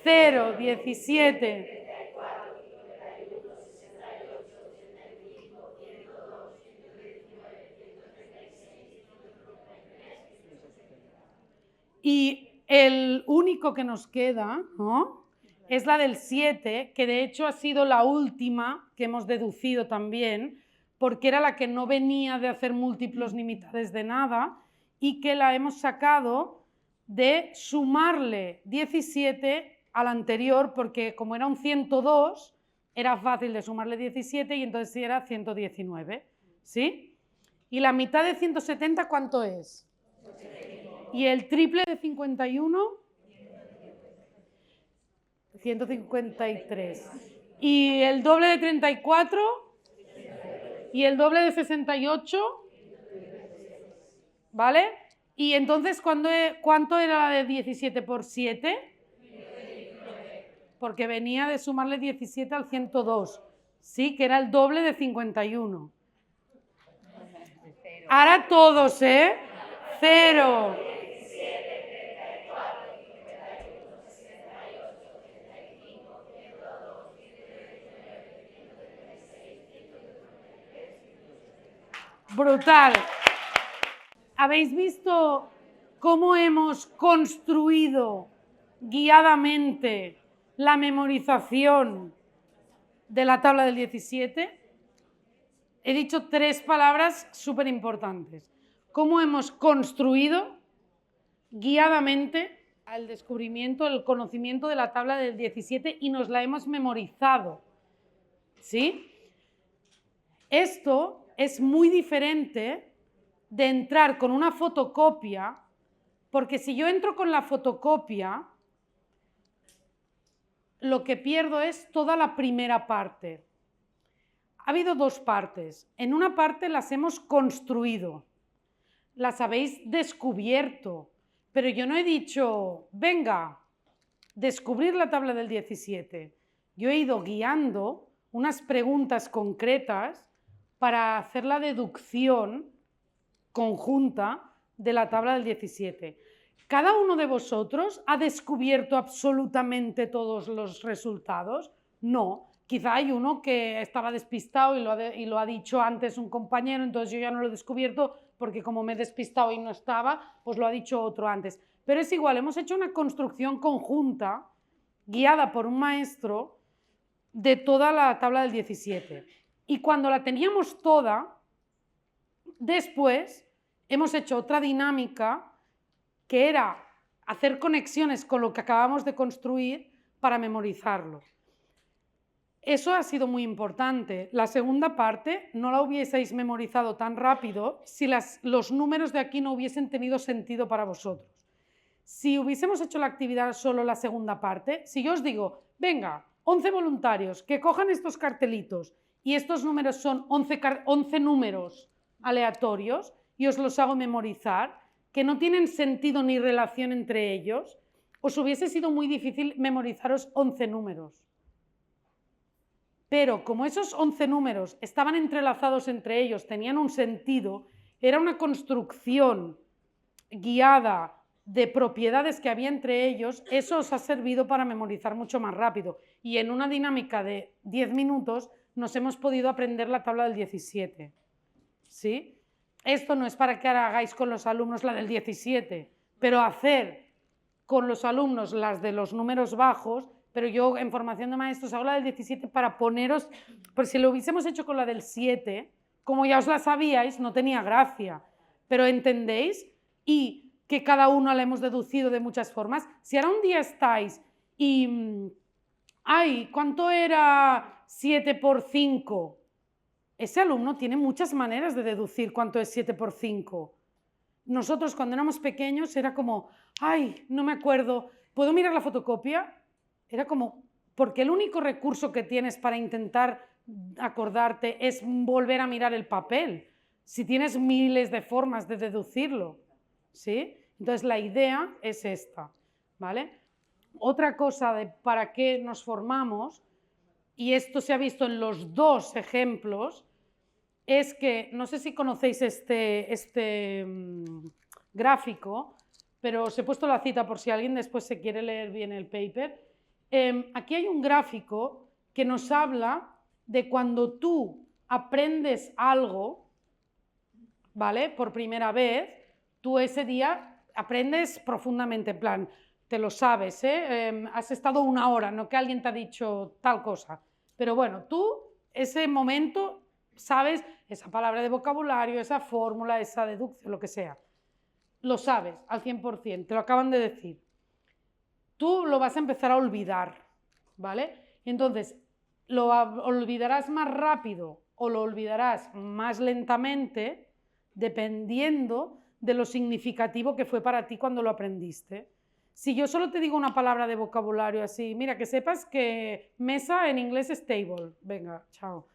0, 17. Y el único que nos queda, ¿no?, es la del 7, que de hecho ha sido la última que hemos deducido también, porque era la que no venía de hacer múltiplos ni mitades de nada, y que la hemos sacado de sumarle 17 al anterior, porque como era un 102, era fácil de sumarle 17 y entonces sí era 119, ¿sí? ¿Y la mitad de 170 cuánto es? ¿Y el triple de 51? 153. ¿Y el doble de 34? ¿Y el doble de 68? ¿vale? Y entonces, ¿cuánto era la de 17 por 7? Porque venía de sumarle 17 al 102, sí, que era el doble de 51. Ahora todos, ¿eh? 0. Brutal. ¿Habéis visto cómo hemos construido guiadamente la memorización de la tabla del 17? He dicho 3 palabras súper importantes. ¿Cómo hemos construido guiadamente el descubrimiento, el conocimiento de la tabla del 17 y nos la hemos memorizado? ¿Sí? Esto es muy diferente de entrar con una fotocopia, porque si yo entro con la fotocopia, lo que pierdo es toda la primera parte. Ha habido 2 partes. En una parte las hemos construido, las habéis descubierto, pero yo no he dicho, venga, descubrir la tabla del 17. Yo he ido guiando unas preguntas concretas para hacer la deducción conjunta de la tabla del 17. ¿Cada uno de vosotros ha descubierto absolutamente todos los resultados? No. Quizá hay uno que estaba despistado y lo ha dicho antes un compañero, entonces yo ya no lo he descubierto porque como me he despistado y no estaba, pues lo ha dicho otro antes. Pero es igual, hemos hecho una construcción conjunta, guiada por un maestro, de toda la tabla del 17. Y cuando la teníamos toda, después hemos hecho otra dinámica que era hacer conexiones con lo que acabamos de construir para memorizarlo. Eso ha sido muy importante. La segunda parte no la hubieseis memorizado tan rápido si los números de aquí no hubiesen tenido sentido para vosotros. Si hubiésemos hecho la actividad solo la segunda parte, si yo os digo, venga, 11 voluntarios que cojan estos cartelitos y estos números son 11 números aleatorios y os los hago memorizar, que no tienen sentido ni relación entre ellos, os hubiese sido muy difícil memorizaros 11 números. Pero como esos 11 números estaban entrelazados entre ellos, tenían un sentido, era una construcción guiada de propiedades que había entre ellos, eso os ha servido para memorizar mucho más rápido. Y en una dinámica de 10 minutos nos hemos podido aprender la tabla del 17. ¿Sí? Esto no es para que ahora hagáis con los alumnos la del 17, pero hacer con los alumnos las de los números bajos, pero yo en formación de maestros hago la del 17 para poneros, por si lo hubiésemos hecho con la del 7, como ya os la sabíais, no tenía gracia, pero ¿entendéis? Y que cada uno la hemos deducido de muchas formas. Si ahora un día estáis y, ay, ¿cuánto era 7 por 5? Ese alumno tiene muchas maneras de deducir cuánto es 7 por 5. Nosotros cuando éramos pequeños era como, ay, no me acuerdo, ¿puedo mirar la fotocopia? Era como, porque el único recurso que tienes para intentar acordarte es volver a mirar el papel. Si tienes miles de formas de deducirlo, ¿sí? Entonces la idea es esta, ¿vale? Otra cosa de para qué nos formamos, y esto se ha visto en los 2 ejemplos, es que, no sé si conocéis este gráfico, pero os he puesto la cita por si alguien después se quiere leer bien el paper. Aquí hay un gráfico que nos habla de cuando tú aprendes algo, ¿vale? Por primera vez, tú ese día aprendes profundamente, en plan, te lo sabes, has estado 1 hora, no que alguien te ha dicho tal cosa, pero bueno, tú ese momento sabes esa palabra de vocabulario, esa fórmula, esa deducción, lo que sea, lo sabes al 100%, te lo acaban de decir. Tú lo vas a empezar a olvidar, ¿vale? Entonces, lo olvidarás más rápido o lo olvidarás más lentamente dependiendo de lo significativo que fue para ti cuando lo aprendiste. Si yo solo te digo una palabra de vocabulario así, mira, que sepas que mesa en inglés es table, venga, chao.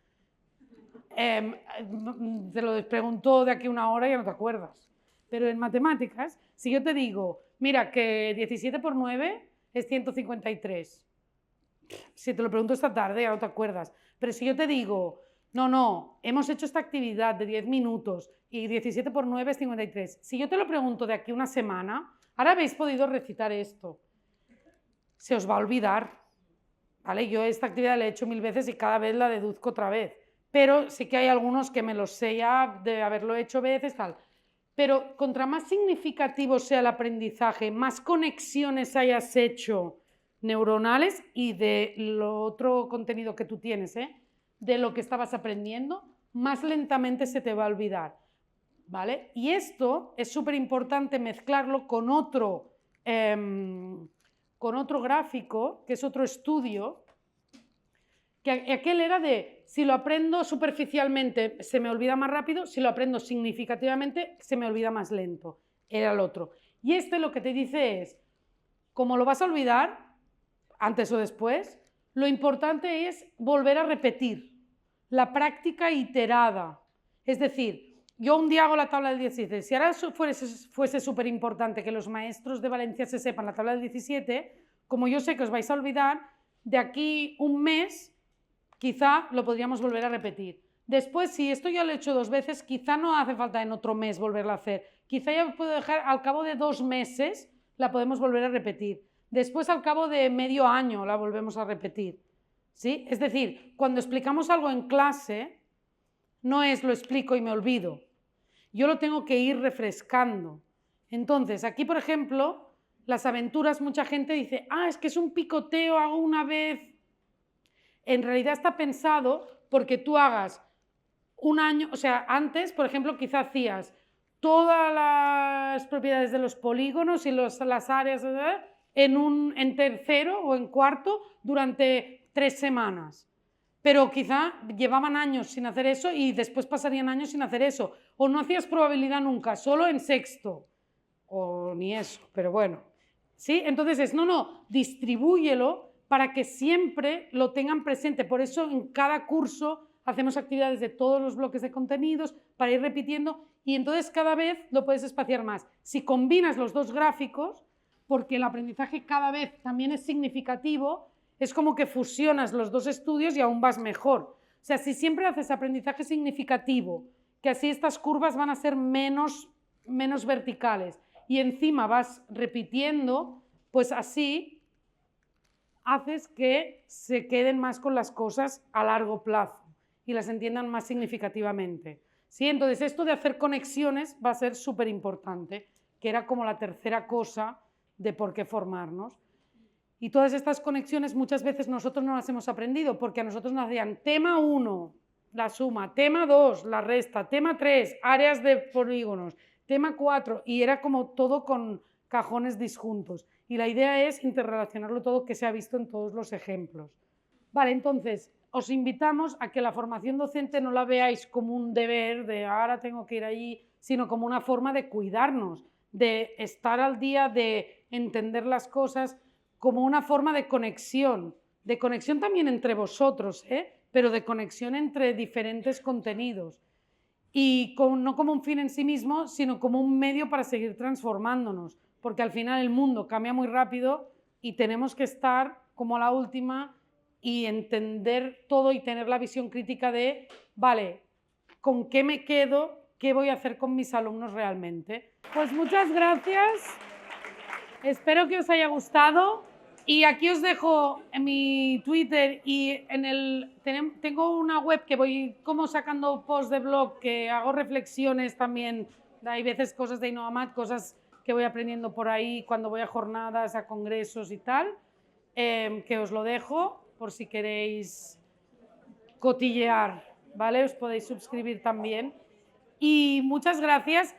Te lo pregunto de aquí 1 hora y ya no te acuerdas. Pero en matemáticas, si yo te digo, mira, que 17 por 9 es 153. Si te lo pregunto esta tarde, ya no te acuerdas. Pero si yo te digo, no, hemos hecho esta actividad de 10 minutos y 17 por 9 es 53. Si yo te lo pregunto de aquí una semana, ahora habéis podido recitar esto. Se os va a olvidar, ¿vale? Yo esta actividad la he hecho 1000 veces y cada vez la deduzco otra vez. Pero sí que hay algunos que me los sé ya de haberlo hecho veces, tal. Pero contra más significativo sea el aprendizaje, más conexiones hayas hecho neuronales y de lo otro contenido que tú tienes, de lo que estabas aprendiendo, más lentamente se te va a olvidar, ¿vale? Y esto es súper importante mezclarlo con otro gráfico, que es otro estudio, que aquel era de si lo aprendo superficialmente se me olvida más rápido, si lo aprendo significativamente se me olvida más lento, era el otro. Y este lo que te dice es, como lo vas a olvidar, antes o después, lo importante es volver a repetir, la práctica iterada. Es decir, yo un día hago la tabla del 17, si ahora fuese súper importante que los maestros de Valencia se sepan la tabla del 17, como yo sé que os vais a olvidar, de aquí un mes quizá lo podríamos volver a repetir. Después, si esto ya lo he hecho 2 veces, quizá no hace falta en otro mes volverlo a hacer. Quizá ya puedo dejar, al cabo de 2 meses, la podemos volver a repetir. Después, al cabo de medio año, la volvemos a repetir. ¿Sí? Es decir, cuando explicamos algo en clase, no es lo explico y me olvido. Yo lo tengo que ir refrescando. Entonces, aquí, por ejemplo, las aventuras, mucha gente dice, es que es un picoteo, hago una vez. En realidad está pensado porque tú hagas un año, o sea, antes, por ejemplo, quizá hacías todas las propiedades de los polígonos y las áreas en tercero o en cuarto durante 3 semanas. Pero quizá llevaban años sin hacer eso y después pasarían años sin hacer eso. O no hacías probabilidad nunca, solo en sexto. O ni eso, pero bueno. ¿Sí? Entonces distribúyelo para que siempre lo tengan presente. Por eso en cada curso hacemos actividades de todos los bloques de contenidos para ir repitiendo y entonces cada vez lo puedes espaciar más. Si combinas los 2 gráficos, porque el aprendizaje cada vez también es significativo, es como que fusionas los 2 estudios y aún vas mejor. O sea, si siempre haces aprendizaje significativo, que así estas curvas van a ser menos verticales y encima vas repitiendo, pues así haces que se queden más con las cosas a largo plazo y las entiendan más significativamente. ¿Sí? Entonces, esto de hacer conexiones va a ser súper importante, que era como la tercera cosa de por qué formarnos. Y todas estas conexiones muchas veces nosotros no las hemos aprendido, porque a nosotros nos hacían tema 1, la suma, tema 2, la resta, tema 3, áreas de polígonos, tema 4, y era como todo con cajones disjuntos. Y la idea es interrelacionarlo todo, que se ha visto en todos los ejemplos. Vale, entonces, os invitamos a que la formación docente no la veáis como un deber de ahora tengo que ir allí, sino como una forma de cuidarnos, de estar al día, de entender las cosas, como una forma de conexión también entre vosotros, pero de conexión entre diferentes contenidos. Y no como un fin en sí mismo, sino como un medio para seguir transformándonos, porque al final el mundo cambia muy rápido y tenemos que estar como a la última y entender todo y tener la visión crítica de, vale, ¿con qué me quedo? ¿Qué voy a hacer con mis alumnos realmente? Pues muchas gracias, espero que os haya gustado y aquí os dejo en mi Twitter y tengo una web que voy como sacando posts de blog, que hago reflexiones también, hay veces cosas de Innovamat, cosas que voy aprendiendo por ahí cuando voy a jornadas, a congresos y tal, que os lo dejo por si queréis cotillear, ¿vale? Os podéis suscribir también. Y muchas gracias.